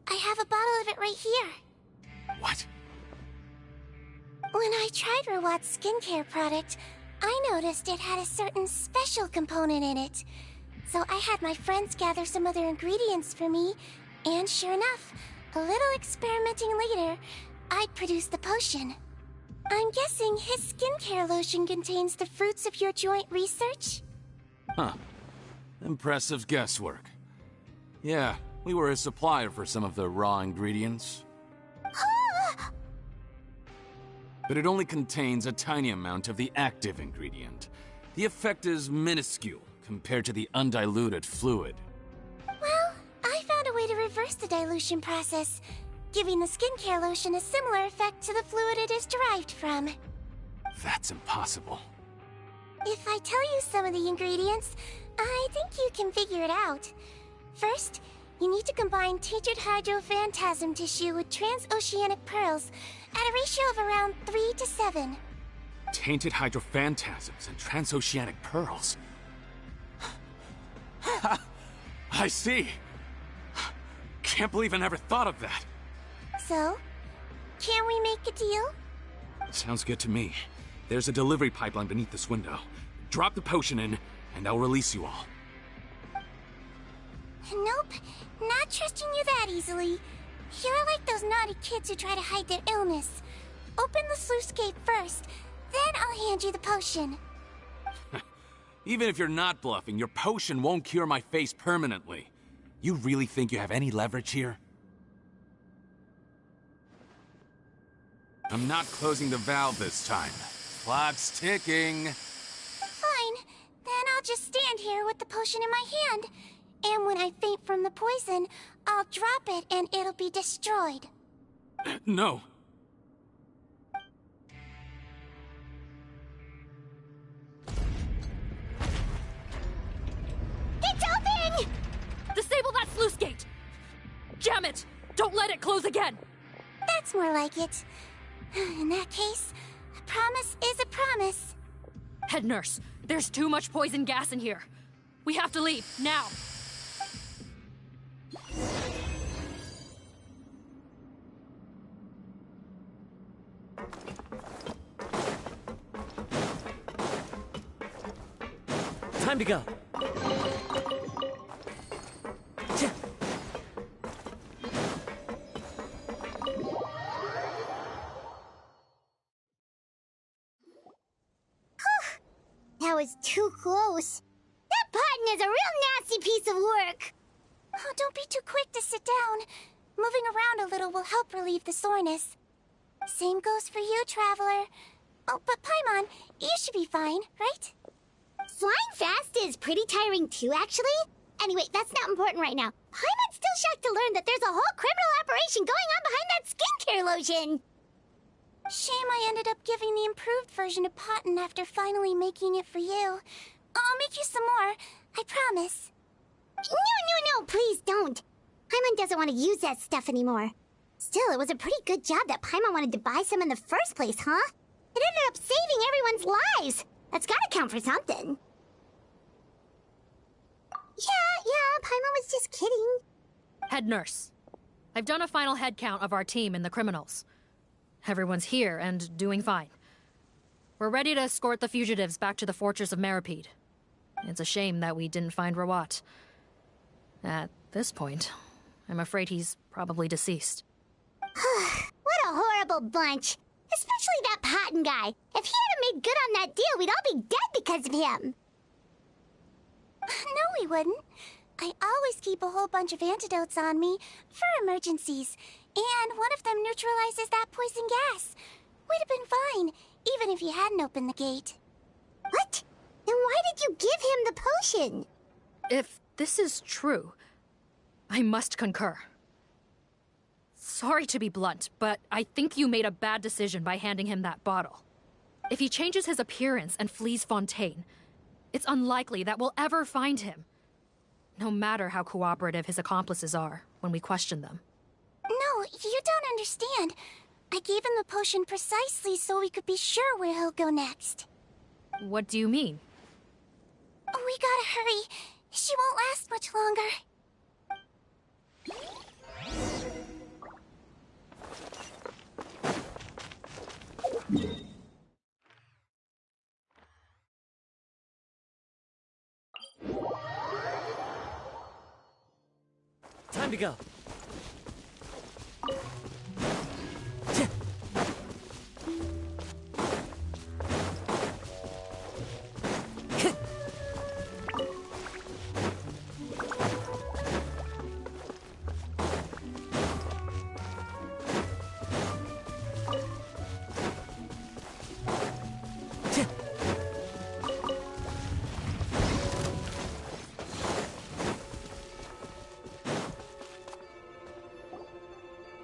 I have a bottle of it right here. What? When I tried Rawat's skincare product, I noticed it had a certain special component in it. So I had my friends gather some other ingredients for me, and sure enough, a little experimenting later, I'd produced the potion. I'm guessing his skincare lotion contains the fruits of your joint research? Huh. Impressive guesswork. Yeah, we were a supplier for some of the raw ingredients. But it only contains a tiny amount of the active ingredient. The effect is minuscule compared to the undiluted fluid. Well, I found a way to reverse the dilution process, giving the skincare lotion a similar effect to the fluid it is derived from. That's impossible. If I tell you some of the ingredients, I think you can figure it out. First, You need to combine tainted hydrophantasm tissue with transoceanic pearls at a ratio of around 3 to 7. Tainted hydrophantasms and transoceanic pearls. I see. Can't believe I never thought of that. So, can we make a deal? Sounds good to me. There's a delivery pipeline beneath this window. Drop the potion in, and I'll release you all. Nope, not trusting you that easily. You're like those naughty kids who try to hide their illness. Open the sluice gate first, then I'll hand you the potion. Even if you're not bluffing, your potion won't cure my face permanently. You really think you have any leverage here? I'm not closing the valve this time. Clock's ticking. Fine, then I'll just stand here with the potion in my hand. And when I faint from the poison, I'll drop it and it'll be destroyed. No. It's open! Disable that sluice gate! Jam it! Don't let it close again! That's more like it. In that case, a promise is a promise. Head nurse, there's too much poison gas in here. We have to leave, now! Time to go. That was too close. That button is a real nasty piece of work. Oh, don't be too quick to sit down. Moving around a little will help relieve the soreness. Same goes for you, Traveler. Oh, but Paimon, you should be fine, right? Flying fast is pretty tiring too, actually. Anyway, that's not important right now. Paimon's still shocked to learn that there's a whole criminal operation going on behind that skincare lotion. Shame I ended up giving the improved version to Paimon after finally making it for you. I'll make you some more, I promise. No, please don't. Paimon doesn't want to use that stuff anymore. Still, it was a pretty good job that Paimon wanted to buy some in the first place, huh? It ended up saving everyone's lives. That's gotta count for something. Yeah, Paimon was just kidding. Head nurse, I've done a final head count of our team and the criminals. Everyone's here and doing fine. We're ready to escort the fugitives back to the fortress of Meripede. It's a shame that we didn't find Rawat. At this point, I'm afraid he's probably deceased. What a horrible bunch. Especially that Paimon guy. If he hadn't made good on that deal, we'd all be dead because of him. No, we wouldn't. I always keep a whole bunch of antidotes on me for emergencies. And one of them neutralizes that poison gas. We'd have been fine, even if you hadn't opened the gate. What? Then why did you give him the potion? If this is true, I must concur. Sorry to be blunt, but I think you made a bad decision by handing him that bottle. If he changes his appearance and flees Fontaine, it's unlikely that we'll ever find him. No matter how cooperative his accomplices are when we question them. No, you don't understand. I gave him the potion precisely so we could be sure where he'll go next. What do you mean? We gotta hurry. She won't last much longer. Time to go.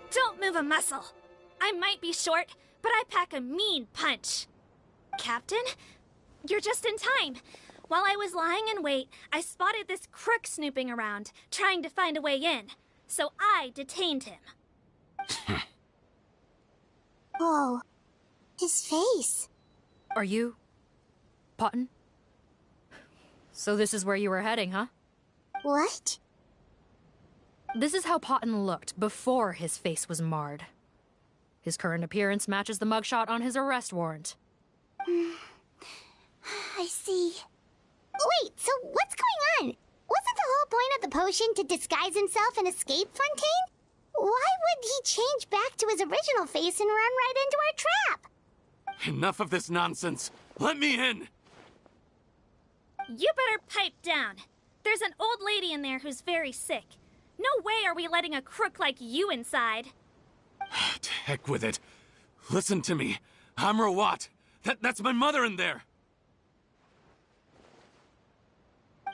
Don't move a muscle. I might be short, but I pack a mean punch. Captain, you're just in time. While I was lying in wait, I spotted this crook snooping around, trying to find a way in. So I detained him. Oh, his face. Are you... Potton? So this is where you were heading, huh? What? This is how Potton looked before his face was marred. His current appearance matches the mugshot on his arrest warrant. I see. Wait, so what's going on? Wasn't the whole point of the potion to disguise himself and escape Fontaine? Why would he change back to his original face and run right into our trap? Enough of this nonsense. Let me in! You better pipe down. There's an old lady in there who's very sick. No way are we letting a crook like you inside. To heck with it. Listen to me. I'm Rawat. That's my mother in there.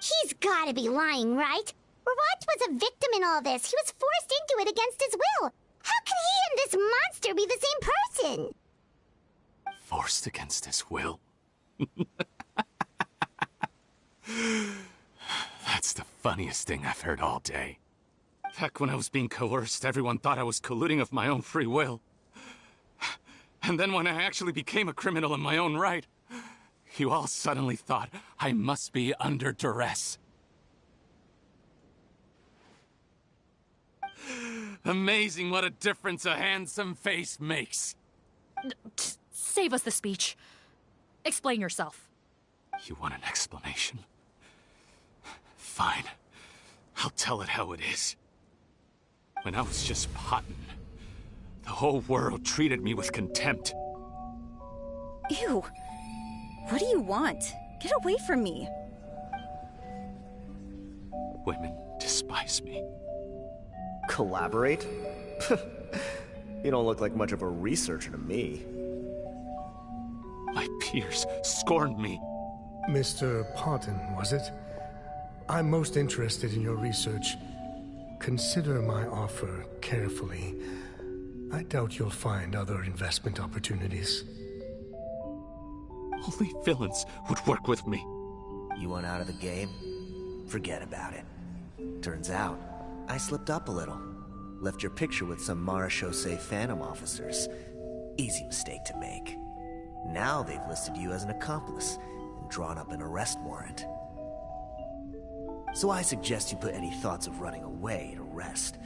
He's gotta be lying, right? Rawat was a victim in all this. He was forced into it against his will. How can he and this monster be the same person? Forced against his will? That's the funniest thing I've heard all day. Heck, when I was being coerced, everyone thought I was colluding of my own free will. And then when I actually became a criminal in my own right, you all suddenly thought I must be under duress. Amazing what a difference a handsome face makes. Save us the speech. Explain yourself. You want an explanation? Fine. I'll tell it how it is. When I was just Potton, the whole world treated me with contempt. Ew. What do you want? Get away from me. Women despise me. Collaborate? You don't look like much of a researcher to me. My peers scorned me. Mr. Potton, was it? I'm most interested in your research. Consider my offer carefully. I doubt you'll find other investment opportunities. Only villains would work with me. You want out of the game? Forget about it. Turns out, I slipped up a little. Left your picture with some Marechaussee Phantom officers. Easy mistake to make. Now they've listed you as an accomplice and drawn up an arrest warrant. So I suggest you put any thoughts of running away to rest.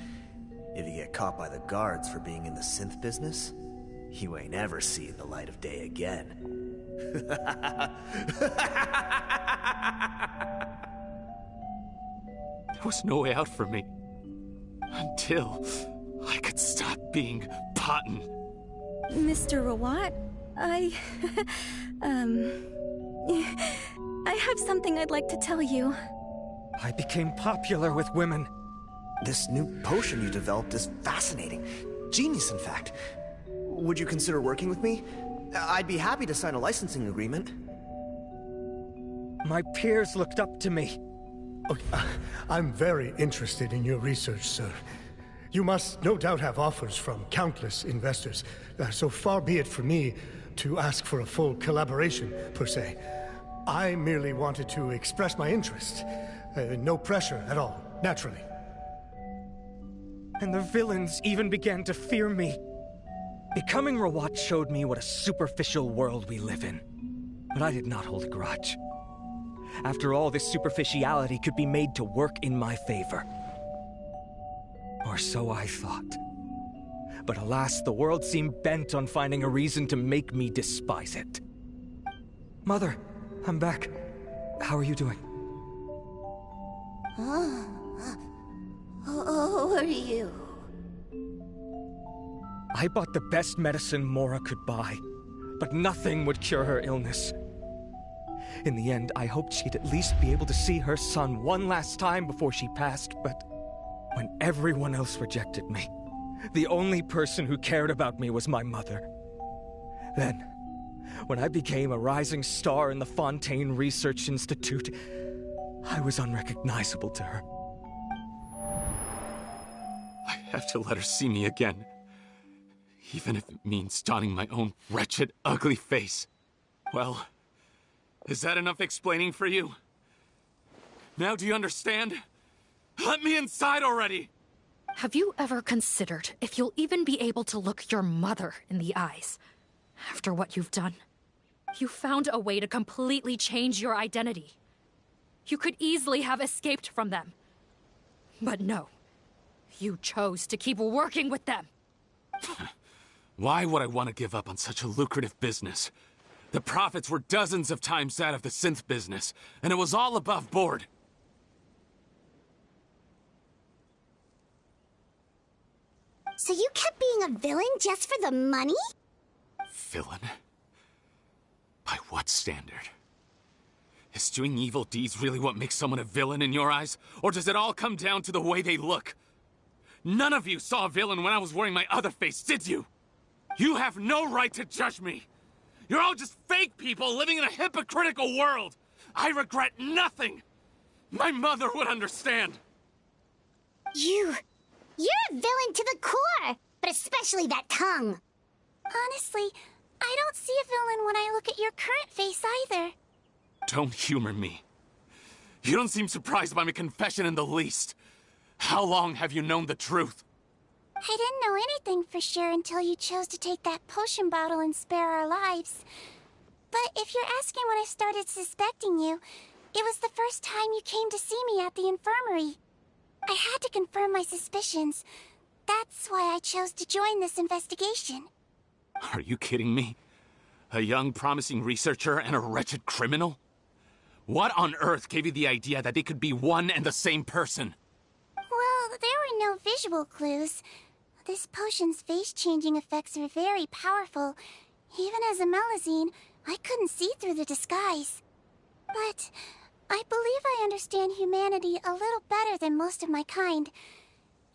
If you get caught by the guards for being in the synth business, you ain't ever seeing the light of day again. There was no way out for me. Until I could stop being Potton. Mr. Rawat, I have something I'd like to tell you. I became popular with women. This new potion you developed is fascinating. Genius, in fact. Would you consider working with me? I'd be happy to sign a licensing agreement. My peers looked up to me. Okay, I'm very interested in your research, sir. You must no doubt have offers from countless investors, so far be it from me to ask for a full collaboration, per se. I merely wanted to express my interest. No pressure at all, naturally. And the villains even began to fear me. Becoming Rawat showed me what a superficial world we live in. But I did not hold a grudge. After all, this superficiality could be made to work in my favor. Or so I thought. But alas, the world seemed bent on finding a reason to make me despise it. Mother, I'm back. How are you doing? Who are you? I bought the best medicine Mora could buy, but nothing would cure her illness. In the end, I hoped she'd at least be able to see her son one last time before she passed, but when everyone else rejected me, the only person who cared about me was my mother. Then, when I became a rising star in the Fontaine Research Institute, I was unrecognizable to her. I have to let her see me again. Even if it means donning my own wretched, ugly face. Well, Is that enough explaining for you? Now do you understand? Let me inside already! Have you ever considered if you'll even be able to look your mother in the eyes after what you've done? You found a way to completely change your identity. You could easily have escaped from them. But no. You chose to keep working with them. Why would I want to give up on such a lucrative business? The profits were dozens of times that of the synth business, and it was all above board. So you kept being a villain just for the money? Villain? By what standard? Is doing evil deeds really what makes someone a villain in your eyes? Or does it all come down to the way they look? None of you saw a villain when I was wearing my other face, did you? You have no right to judge me! You're all just fake people living in a hypocritical world! I regret nothing! My mother would understand! You're a villain to the core! But especially that tongue! Honestly, I don't see a villain when I look at your current face either. Don't humor me. You don't seem surprised by my confession in the least. How long have you known the truth? I didn't know anything for sure until you chose to take that potion bottle and spare our lives. But if you're asking when I started suspecting you, it was the first time you came to see me at the infirmary. I had to confirm my suspicions. That's why I chose to join this investigation. Are you kidding me? A young, promising researcher and a wretched criminal? What on earth gave you the idea that they could be one and the same person? Well, there were no visual clues. This potion's face-changing effects are very powerful. Even as a Melazine, I couldn't see through the disguise. But I believe I understand humanity a little better than most of my kind.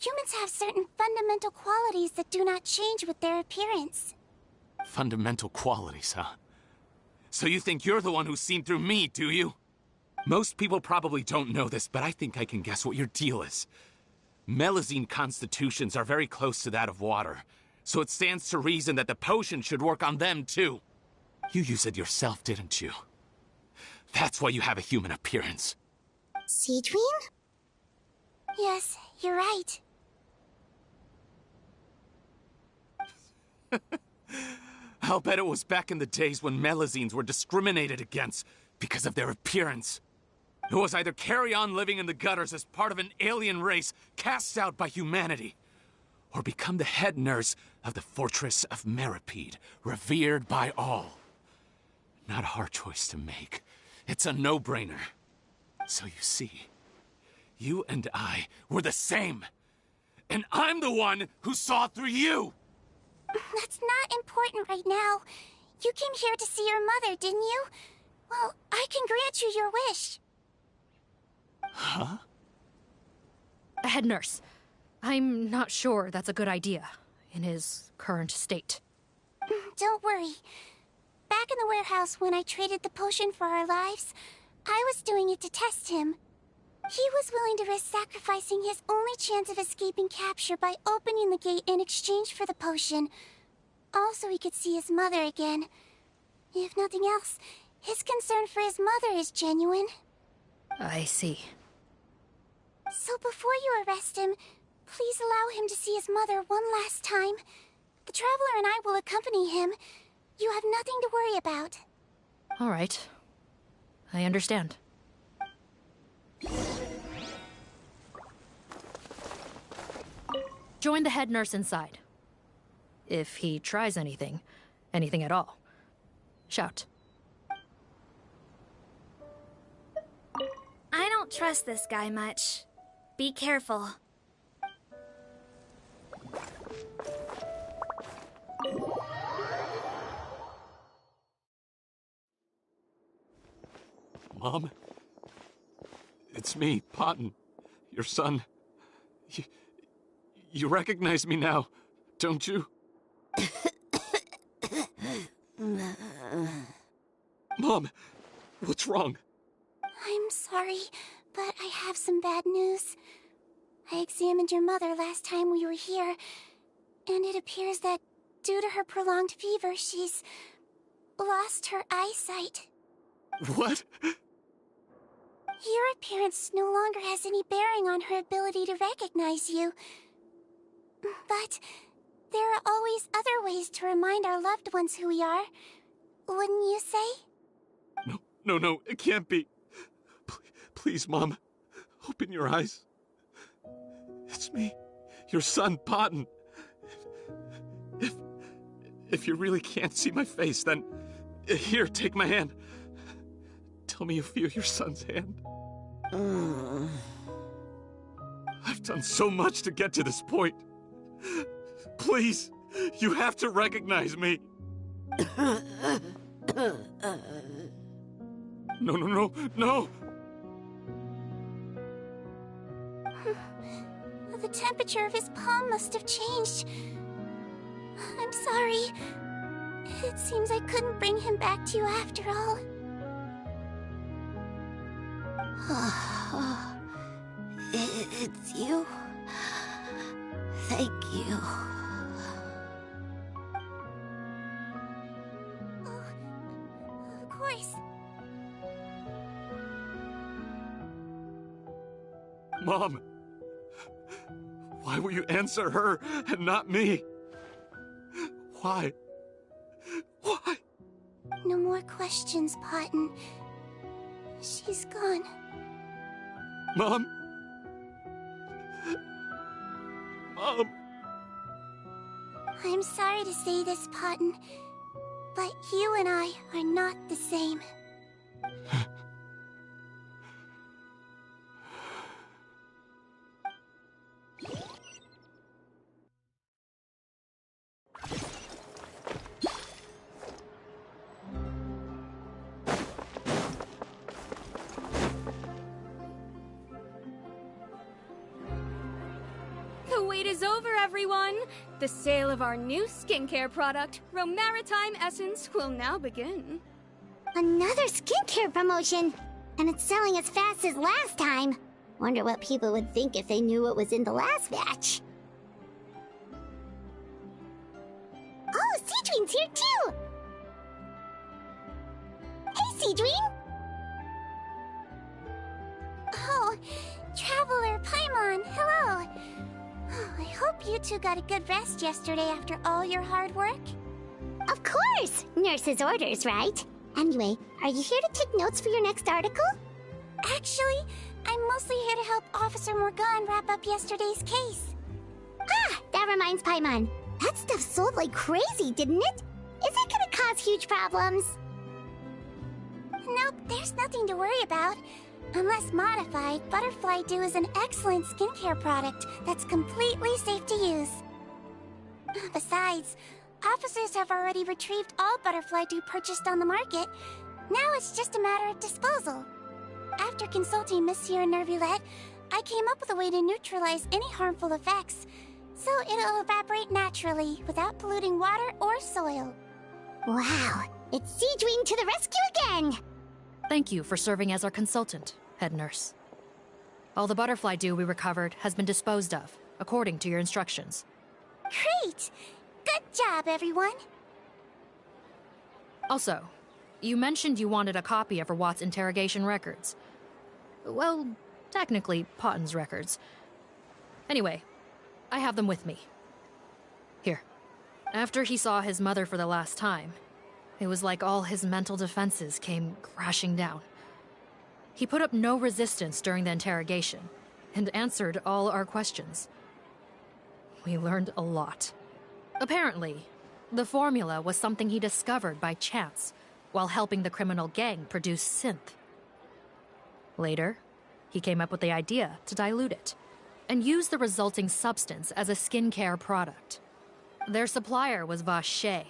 Humans have certain fundamental qualities that do not change with their appearance. Fundamental qualities, huh? So you think you're the one who's seen through me, do you? Most people probably don't know this, but I think I can guess what your deal is. Melazine constitutions are very close to that of water, so it stands to reason that the potion should work on them too. You use it yourself, didn't you? That's why you have a human appearance. Sigewinne? Yes, you're right. I'll bet it was back in the days when Melazines were discriminated against because of their appearance. It was either carry on living in the gutters as part of an alien race cast out by humanity, or become the head nurse of the Fortress of Meripede, revered by all. Not a hard choice to make. It's a no-brainer. So you see, you and I were the same. And I'm the one who saw through you! That's not important right now. You came here to see your mother, didn't you? Well, I can grant you your wish. Huh? Head nurse, I'm not sure that's a good idea in his current state. Don't worry. Back in the warehouse when I traded the potion for our lives, I was doing it to test him. He was willing to risk sacrificing his only chance of escaping capture by opening the gate in exchange for the potion. Also, he could see his mother again. If nothing else, his concern for his mother is genuine. I see. So before you arrest him, please allow him to see his mother one last time. The Traveler and I will accompany him. You have nothing to worry about. All right. I understand. Join the head nurse inside. If he tries anything at all, shout. I don't trust this guy much. Be careful. Mom? It's me, Potton. Your son. You recognize me now, don't you? Mom, what's wrong? I'm sorry, but I have some bad news. I examined your mother last time we were here, and it appears that due to her prolonged fever, she's lost her eyesight. What? Your appearance no longer has any bearing on her ability to recognize you. But there are always other ways to remind our loved ones who we are. Wouldn't you say? No, it can't be. Please, Mom, open your eyes. It's me, your son, Potton. If you really can't see my face, then here, take my hand. Tell me you feel your son's hand. I've done so much to get to this point. Please, you have to recognize me. No. The temperature of his palm must have changed. I'm sorry. It seems I couldn't bring him back to you after all. It's you. Thank you. Oh, of course. Mom, why will you answer her and not me? Why? No more questions, Potton. She's gone. Mom? I'm sorry to say this, Potton, but you and I are not the same. The wait is over, everyone! The sale of our new skincare product, Romaritime Essence, will now begin. Another skincare promotion! And it's selling as fast as last time. Wonder what people would think if they knew what was in the last batch. Oh, Sigewinne's here too! Hey, Sigewinne! Oh, Traveler Paimon, hello! Oh, I hope you two got a good rest yesterday after all your hard work. Of course! Nurse's orders, right? Anyway, are you here to take notes for your next article? Actually, I'm mostly here to help Officer Morgan wrap up yesterday's case. Ah, that reminds Paimon. That stuff sold like crazy, didn't it? Is it gonna cause huge problems? Nope, there's nothing to worry about. Unless modified, Butterfly Dew is an excellent skincare product that's completely safe to use. Besides, officers have already retrieved all Butterfly Dew purchased on the market. Now it's just a matter of disposal. After consulting Monsieur Nervulette, I came up with a way to neutralize any harmful effects, so it'll evaporate naturally without polluting water or soil. Wow, it's Sigewinne to the rescue again! Thank you for serving as our consultant, head nurse. All the butterfly dew we recovered has been disposed of, according to your instructions. Great! Good job, everyone! Also, you mentioned you wanted a copy of Rawat's interrogation records. Well, technically, Potton's records. Anyway, I have them with me. Here. After he saw his mother for the last time, it was like all his mental defenses came crashing down. He put up no resistance during the interrogation, and answered all our questions. We learned a lot. Apparently, the formula was something he discovered by chance, while helping the criminal gang produce synth. Later, he came up with the idea to dilute it, and use the resulting substance as a skincare product. Their supplier was Vache.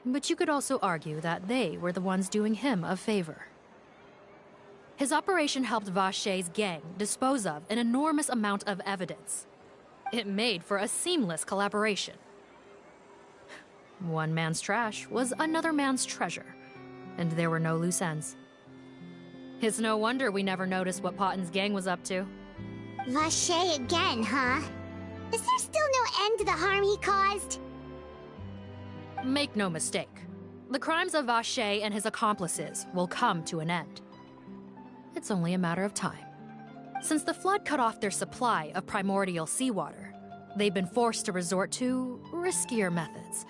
But you could also argue that they were the ones doing him a favor. His operation helped Vache's gang dispose of an enormous amount of evidence. It made for a seamless collaboration. One man's trash was another man's treasure, and there were no loose ends. It's no wonder we never noticed what Potton's gang was up to. Vache again, huh? Is there still no end to the harm he caused? Make no mistake, the crimes of Vache and his accomplices will come to an end. It's only a matter of time. Since the flood cut off their supply of primordial seawater, they've been forced to resort to riskier methods,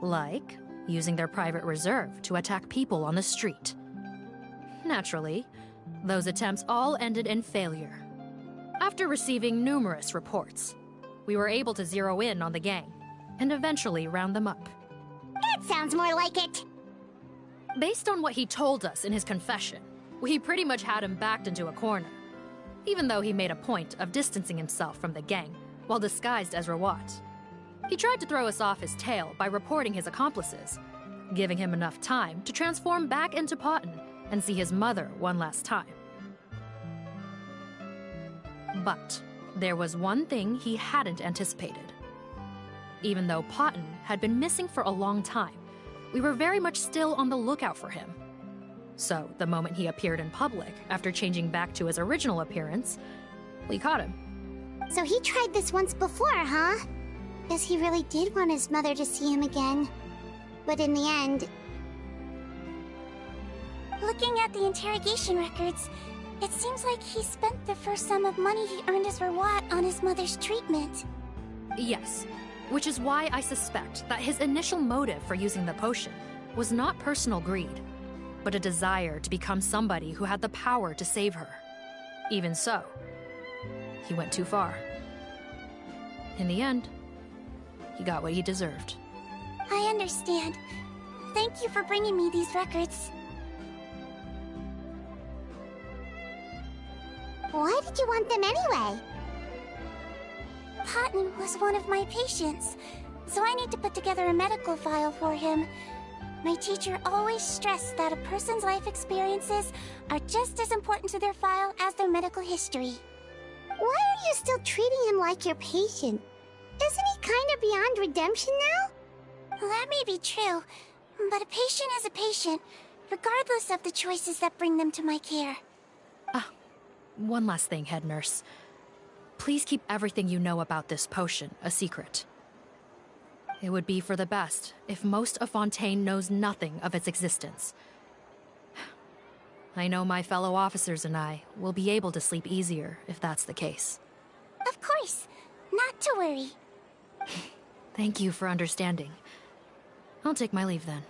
like using their private reserve to attack people on the street. Naturally, those attempts all ended in failure. After receiving numerous reports, we were able to zero in on the gang and eventually round them up. That sounds more like it. Based on what he told us in his confession, we pretty much had him backed into a corner, even though he made a point of distancing himself from the gang while disguised as Rawat. He tried to throw us off his tail by reporting his accomplices, giving him enough time to transform back into Potton and see his mother one last time. But there was one thing he hadn't anticipated. Even though Potton had been missing for a long time, we were very much still on the lookout for him. So, the moment he appeared in public after changing back to his original appearance, we caught him. So he tried this once before, huh? Guess he really did want his mother to see him again. But in the end... Looking at the interrogation records, it seems like he spent the first sum of money he earned as Rawat on his mother's treatment. Yes, which is why I suspect that his initial motive for using the potion was not personal greed, but a desire to become somebody who had the power to save her. Even so, he went too far. In the end, he got what he deserved. I understand. Thank you for bringing me these records. Why did you want them anyway? Potton was one of my patients, so I need to put together a medical file for him. My teacher always stressed that a person's life experiences are just as important to their file as their medical history. Why are you still treating him like your patient? Isn't he kind of beyond redemption now? That may be true, but a patient is a patient, regardless of the choices that bring them to my care. One last thing, head nurse. Please keep everything you know about this potion a secret. It would be for the best if most of Fontaine knows nothing of its existence. I know my fellow officers and I will be able to sleep easier if that's the case. Of course. Not to worry. Thank you for understanding. I'll take my leave then.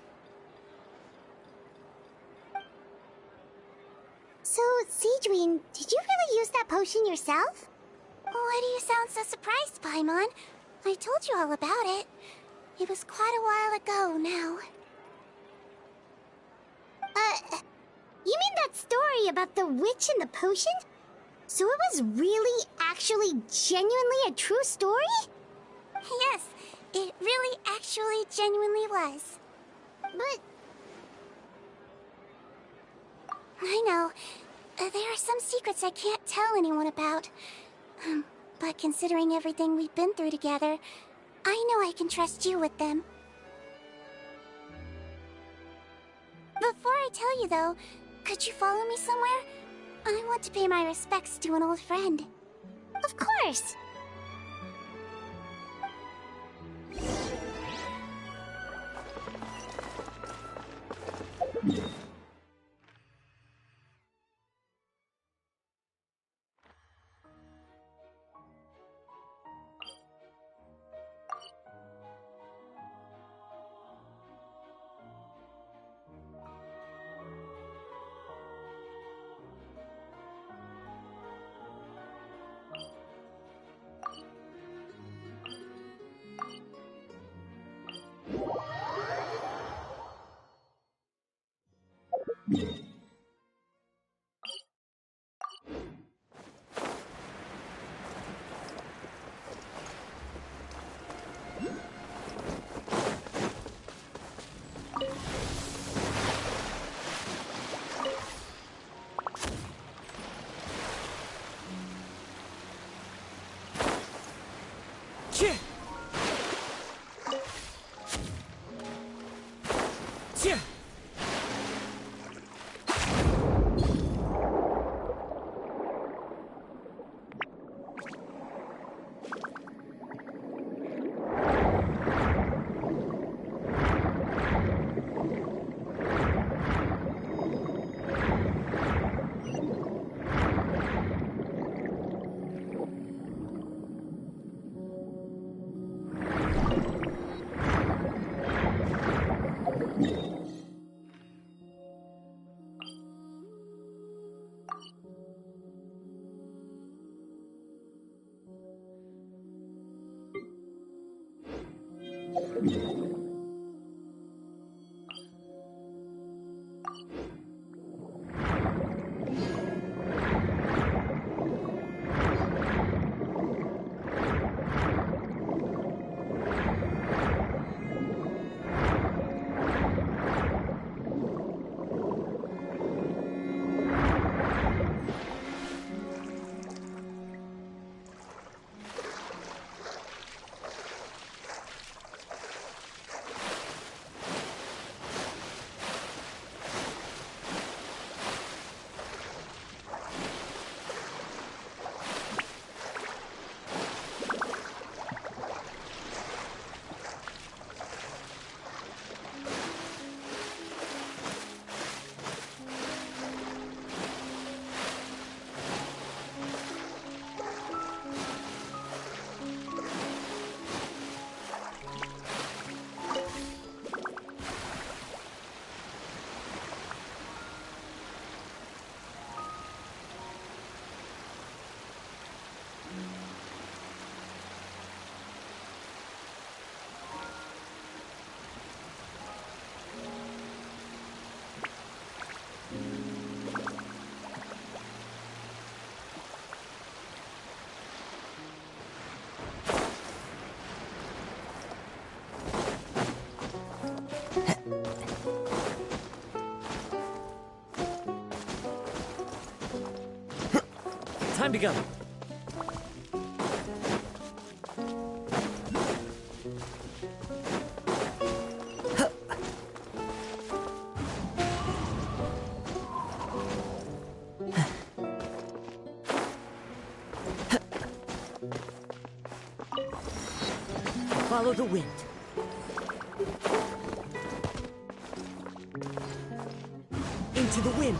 So, Sigewinne, did you really use that potion yourself? Why do you sound so surprised, Paimon? I told you all about it. It was quite a while ago now. You mean that story about the witch and the potion? So it was really, actually, genuinely a true story? Yes, it really, actually, genuinely was. But... I know. There are some secrets I can't tell anyone about. But considering everything we've been through together, I know I can trust you with them. Before I tell you, though, could you follow me somewhere? I want to pay my respects to an old friend. Of course! Time to go. Follow the wind. Into the wind.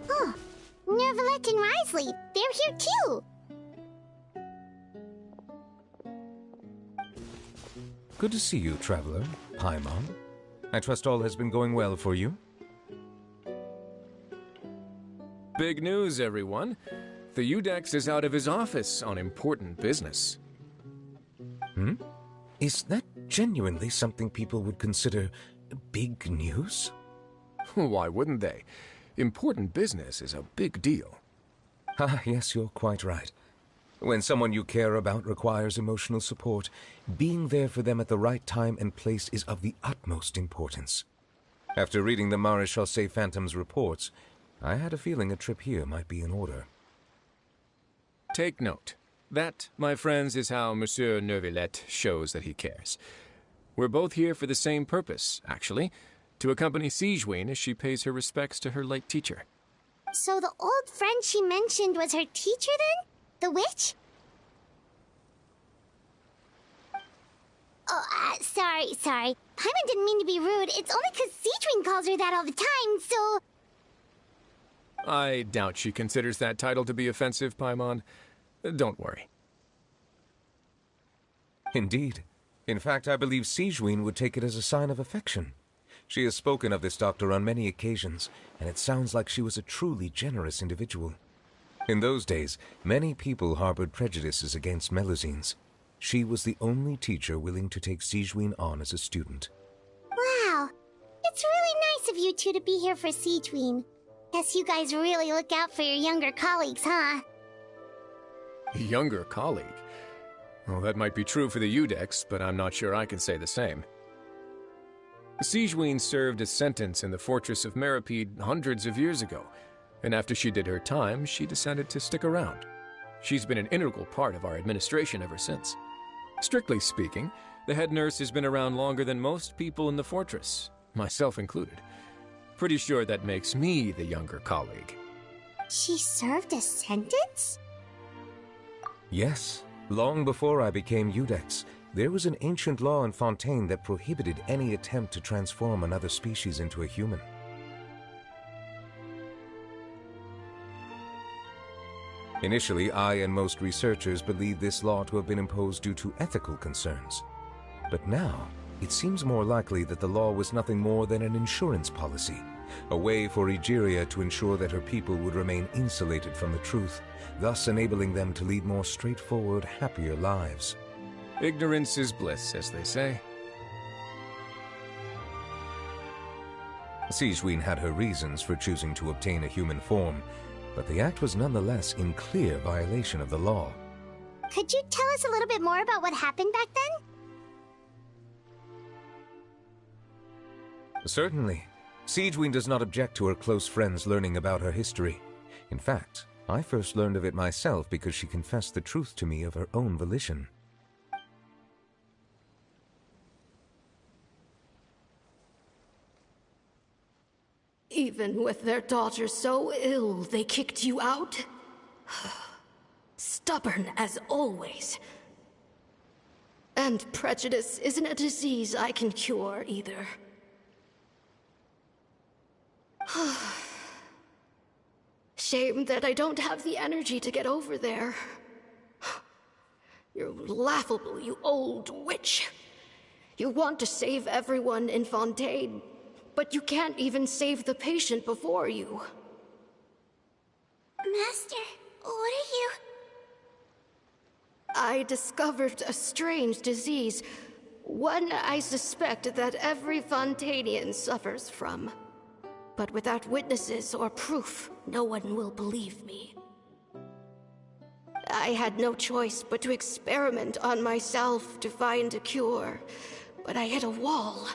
Oh, Nervalette and Risley, they're here too. Good to see you, traveler. Paimon. I trust all has been going well for you? Big news, everyone. The Udex is out of his office on important business. Is that genuinely something people would consider big news? Why wouldn't they? Important business is a big deal. Ah, yes, you're quite right. When someone you care about requires emotional support, being there for them at the right time and place is of the utmost importance. After reading the Maréchal Phantom's reports, I had a feeling a trip here might be in order. Take note. That, my friends, is how Monsieur Nervalette shows that he cares. We're both here for the same purpose, actually, to accompany Sigewinne as she pays her respects to her late teacher. So the old friend she mentioned was her teacher then? The witch? Oh, sorry. Paimon didn't mean to be rude. It's only 'cause Sigewinne calls her that all the time, so... I doubt she considers that title to be offensive, Paimon. Don't worry. Indeed. In fact, I believe Sigewinne would take it as a sign of affection. She has spoken of this doctor on many occasions, and it sounds like she was a truly generous individual. In those days, many people harbored prejudices against Melusines. She was the only teacher willing to take Sigewinne on as a student. Wow. It's really nice of you two to be here for Sigewinne. Guess you guys really look out for your younger colleagues, huh? Younger colleague? Well, that might be true for the Udex, but I'm not sure I can say the same. Sigewinne served a sentence in the fortress of Meripede hundreds of years ago, and after she did her time, she decided to stick around. She's been an integral part of our administration ever since. Strictly speaking, the head nurse has been around longer than most people in the fortress, myself included. Pretty sure that makes me the younger colleague. She served a sentence? Yes. Long before I became Udex, there was an ancient law in Fontaine that prohibited any attempt to transform another species into a human. Initially, I and most researchers believed this law to have been imposed due to ethical concerns. But now, it seems more likely that the law was nothing more than an insurance policy, a way for Egeria to ensure that her people would remain insulated from the truth, thus enabling them to lead more straightforward, happier lives. Ignorance is bliss, as they say. Sigewinne had her reasons for choosing to obtain a human form, but the act was nonetheless in clear violation of the law. Could you tell us a little bit more about what happened back then? Certainly. Sigewinne does not object to her close friends learning about her history. In fact, I first learned of it myself because she confessed the truth to me of her own volition. Even with their daughter so ill, they kicked you out? Stubborn as always. And prejudice isn't a disease I can cure either. Shame that I don't have the energy to get over there. You're laughable, you old witch. You want to save everyone in Fontaine, but you can't even save the patient before you. Master, what are you... I discovered a strange disease, One I suspect that every Fontanian suffers from. But without witnesses or proof, no one will believe me. I had no choice but to experiment on myself to find a cure, but I hit a wall.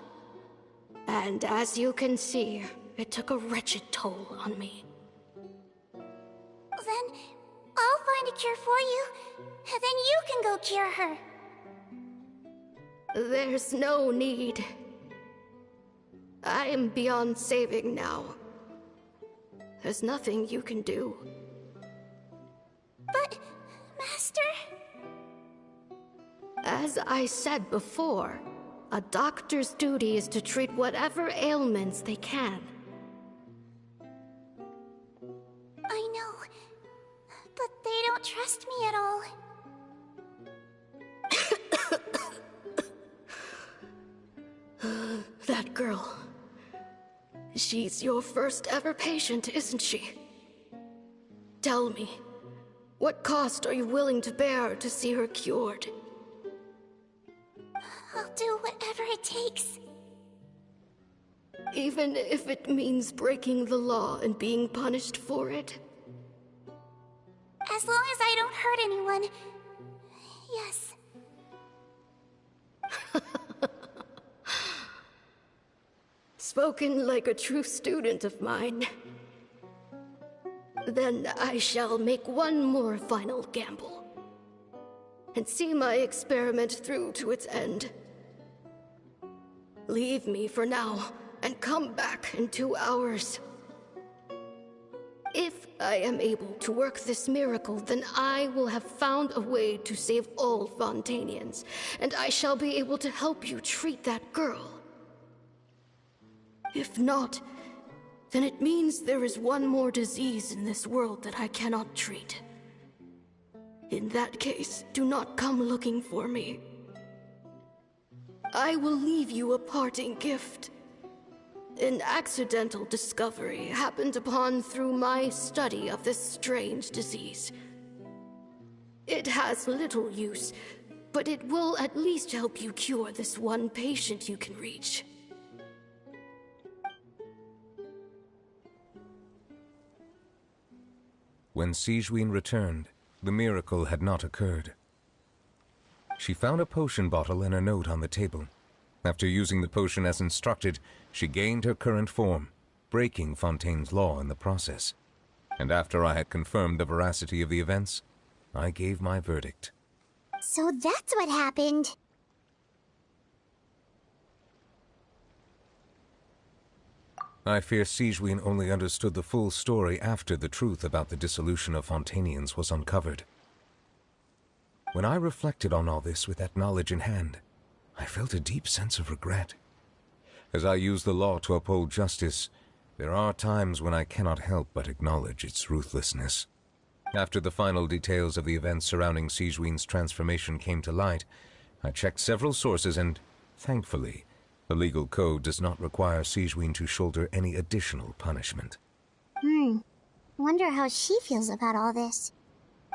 And as you can see, it took a wretched toll on me. Then I'll find a cure for you, and then you can go cure her. There's no need. I am beyond saving now. There's nothing you can do. But, Master... As I said before, a doctor's duty is to treat whatever ailments they can. I know, but they don't trust me at all. That girl. She's your first ever patient, isn't she? Tell me, what cost are you willing to bear to see her cured? I'll do whatever it takes. Even if it means breaking the law and being punished for it? As long as I don't hurt anyone. Yes. Spoken like a true student of mine. Then I shall make one more final gamble. And see my experiment through to its end. Leave me for now, and come back in 2 hours. If I am able to work this miracle, then I will have found a way to save all Fontanians, and I shall be able to help you treat that girl. If not, then it means there is one more disease in this world that I cannot treat. In that case, do not come looking for me. I will leave you a parting gift. An accidental discovery happened upon through my study of this strange disease. It has little use, but it will at least help you cure this one patient you can reach. When Sigewinne returned, the miracle had not occurred. She found a potion bottle and a note on the table. After using the potion as instructed, she gained her current form, breaking Fontaine's law in the process. And after I had confirmed the veracity of the events, I gave my verdict. So that's what happened. I fear Sigewinne only understood the full story after the truth about the dissolution of Fontanians was uncovered. When I reflected on all this with that knowledge in hand, I felt a deep sense of regret. As I use the law to uphold justice, there are times when I cannot help but acknowledge its ruthlessness. After the final details of the events surrounding Sigewinne's transformation came to light, I checked several sources and, thankfully, the legal code does not require Sigewinne to shoulder any additional punishment. Wonder how she feels about all this.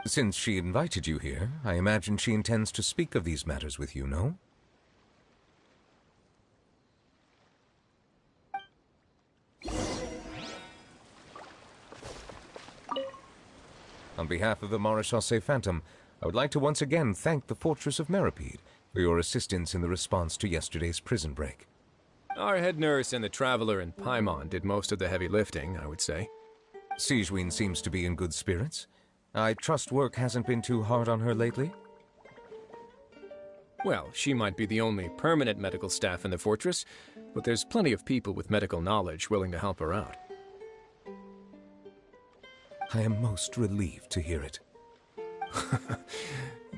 Since she invited you here, I imagine she intends to speak of these matters with you, no? On behalf of the Maréchaussée Phantom, I would like to once again thank the Fortress of Meripede for your assistance in the response to yesterday's prison break. Our head nurse and the Traveler in Paimon did most of the heavy lifting, I would say. Sigewinne seems to be in good spirits. I trust work hasn't been too hard on her lately? Well, she might be the only permanent medical staff in the fortress, but there's plenty of people with medical knowledge willing to help her out. I am most relieved to hear it.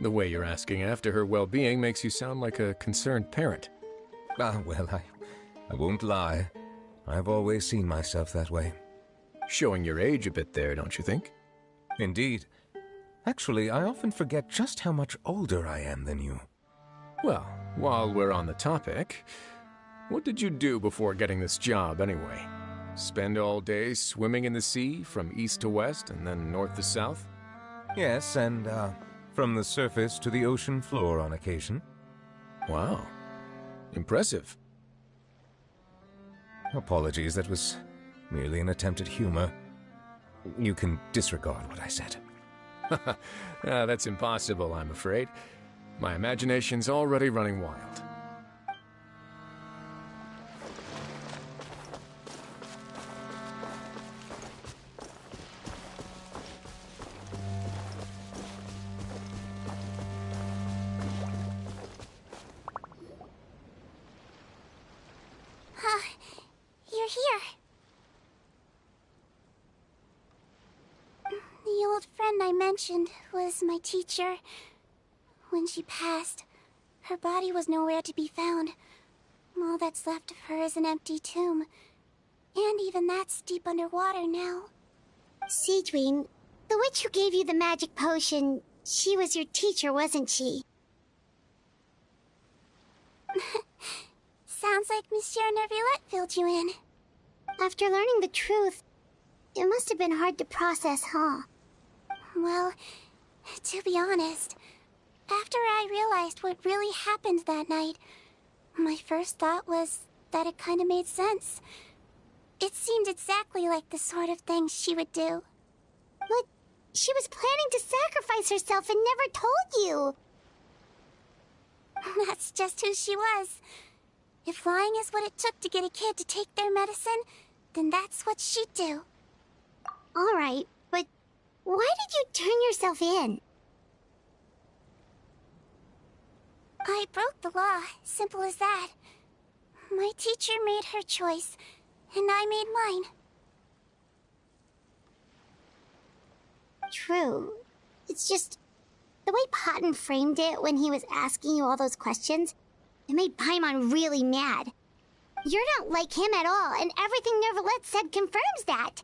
The way you're asking after her well-being makes you sound like a concerned parent. Well, I won't lie. I've always seen myself that way. Showing your age a bit there, don't you think? Indeed. Actually, I often forget just how much older I am than you. Well, while we're on the topic, what did you do before getting this job anyway? Spend all day swimming in the sea from east to west and then north to south? Yes, and from the surface to the ocean floor on occasion. Wow. Impressive. Apologies, that was merely an attempt at humor. You can disregard what I said. That's impossible, I'm afraid. My imagination's already running wild. You're here. The old friend I mentioned was my teacher. When she passed, her body was nowhere to be found. All that's left of her is an empty tomb. And even that's deep underwater now. Sigewinne, the witch who gave you the magic potion, she was your teacher, wasn't she? Sounds like Monsieur Neuvillette filled you in. After learning the truth, it must have been hard to process, huh? Well, to be honest, after I realized what really happened that night, my first thought was that it kind of made sense. It seemed exactly like the sort of thing she would do. But she was planning to sacrifice herself and never told you. That's just who she was. If lying is what it took to get a kid to take their medicine, then that's what she'd do. Alright, but why did you turn yourself in? I broke the law, simple as that. My teacher made her choice, and I made mine. True. It's just the way Patton framed it when he was asking you all those questions, it made Paimon really mad. You're not like him at all, and everything Neuvillette said confirms that.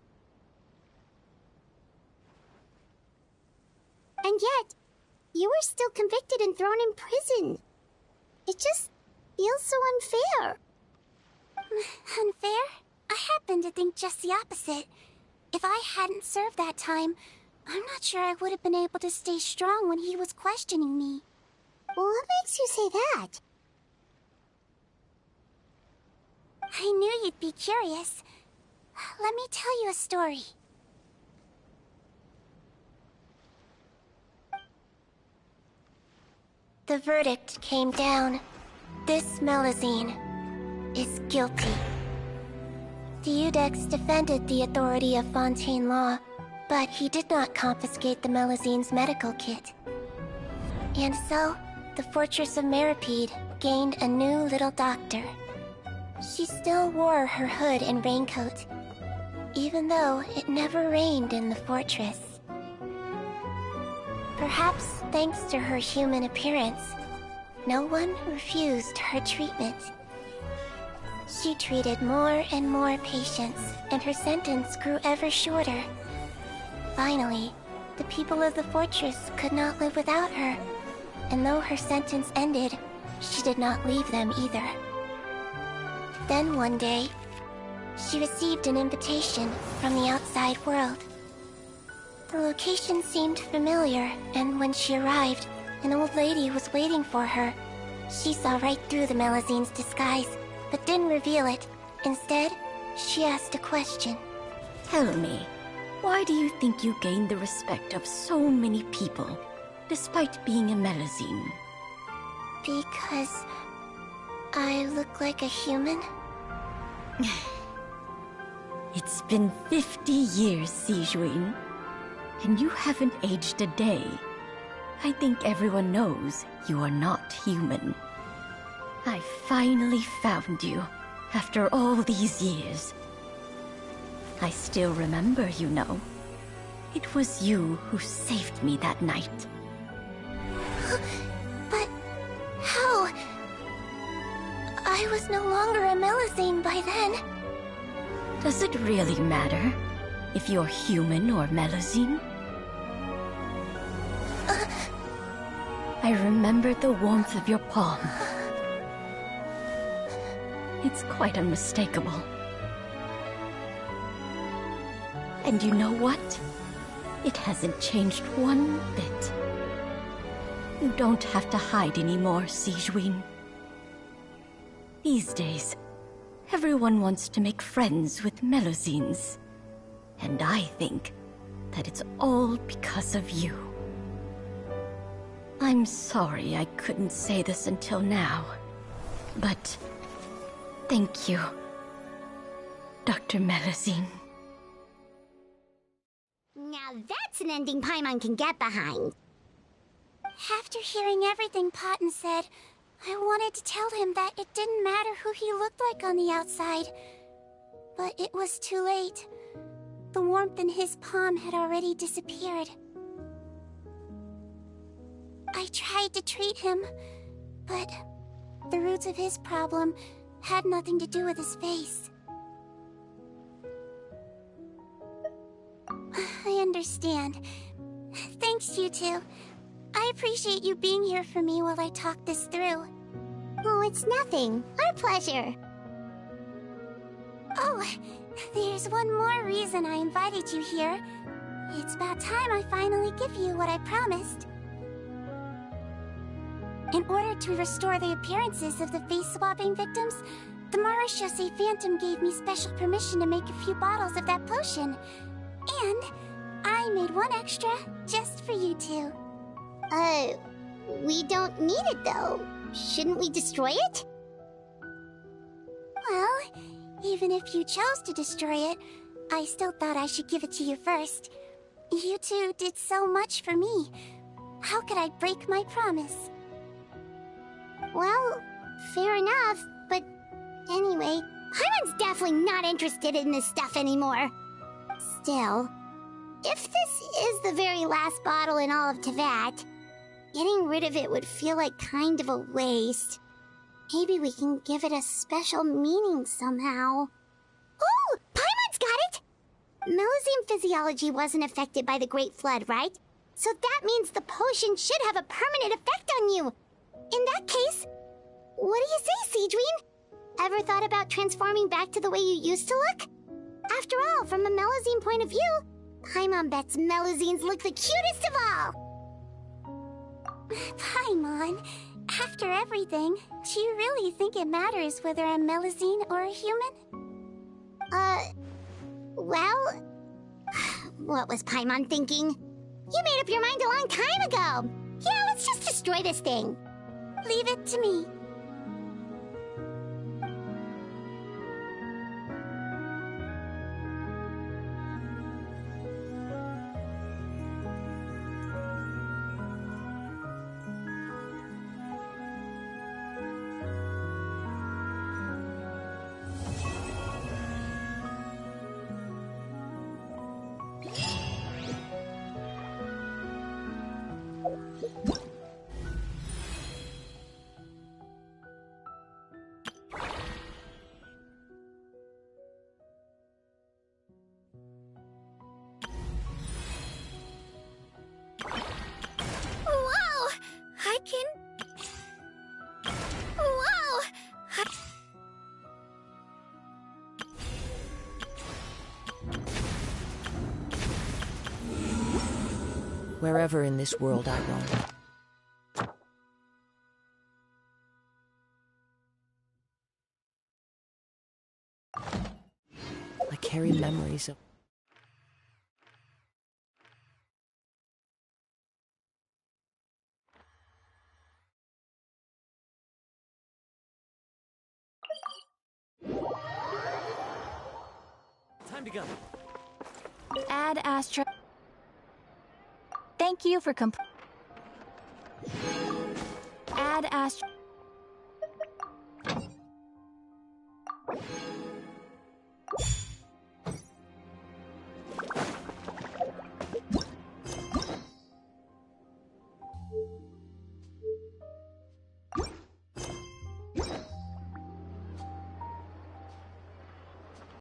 And yet, you were still convicted and thrown in prison. It just feels so unfair. Unfair? I happen to think just the opposite. If I hadn't served that time, I'm not sure I would have been able to stay strong when he was questioning me. Well, what makes you say that? I knew you'd be curious. Let me tell you a story. The verdict came down. This Melusine is guilty. The Iudex defended the authority of Fontaine law, but he did not confiscate the Melusine's medical kit. And so, the Fortress of Meripede gained a new little doctor. She still wore her hood and raincoat, even though it never rained in the fortress. Perhaps thanks to her human appearance, no one refused her treatment. She treated more and more patients, and her sentence grew ever shorter. Finally, the people of the fortress could not live without her, and though her sentence ended, she did not leave them either. Then one day, she received an invitation from the outside world. The location seemed familiar, and when she arrived, an old lady was waiting for her. She saw right through the Melusine's disguise, but didn't reveal it. Instead, she asked a question. Tell me, why do you think you gained the respect of so many people, despite being a Melusine? Because I look like a human? It's been 50 years, Sigewinne, and you haven't aged a day. I think everyone knows you are not human. I finally found you, after all these years. I still remember, you know. It was you who saved me that night. But how? I was no longer a Melusine by then. Does it really matter if you're human or Melusine? I remember the warmth of your palm. It's quite unmistakable. And you know what? It hasn't changed one bit. You don't have to hide anymore, Sigewinne. These days, everyone wants to make friends with Melusines. And I think that it's all because of you. I'm sorry I couldn't say this until now, but thank you, Dr. Melusine. Now that's an ending Paimon can get behind. After hearing everything Paten said, I wanted to tell him that it didn't matter who he looked like on the outside. But it was too late. The warmth in his palm had already disappeared. I tried to treat him, but the roots of his problem had nothing to do with his face. I understand. Thanks, you two. I appreciate you being here for me while I talk this through. Oh, it's nothing. Our pleasure. Oh, there's one more reason I invited you here. It's about time I finally give you what I promised. In order to restore the appearances of the face-swapping victims, the Marechaussee Phantom gave me special permission to make a few bottles of that potion. And I made one extra just for you two. We don't need it though. Shouldn't we destroy it? Well, even if you chose to destroy it, I still thought I should give it to you first. You two did so much for me. How could I break my promise? Well, fair enough, but anyway, Paimon's definitely not interested in this stuff anymore. Still, if this is the very last bottle in all of Teyvat, getting rid of it would feel like kind of a waste. Maybe we can give it a special meaning somehow. Oh! Paimon's got it! Melusine physiology wasn't affected by the Great Flood, right? So that means the potion should have a permanent effect on you. In that case, what do you say, Sigewinne? Ever thought about transforming back to the way you used to look? After all, from a Melusine point of view, Paimon bets Melusines look the cutest of all! Paimon, after everything, do you really think it matters whether I'm Melusine or a human? Well... What was Paimon thinking? You made up your mind a long time ago! Yeah, let's just destroy this thing. Leave it to me. Wherever in this world I roam. I carry memories of... Time to go. Ad Astra. Thank you for Ad Astra.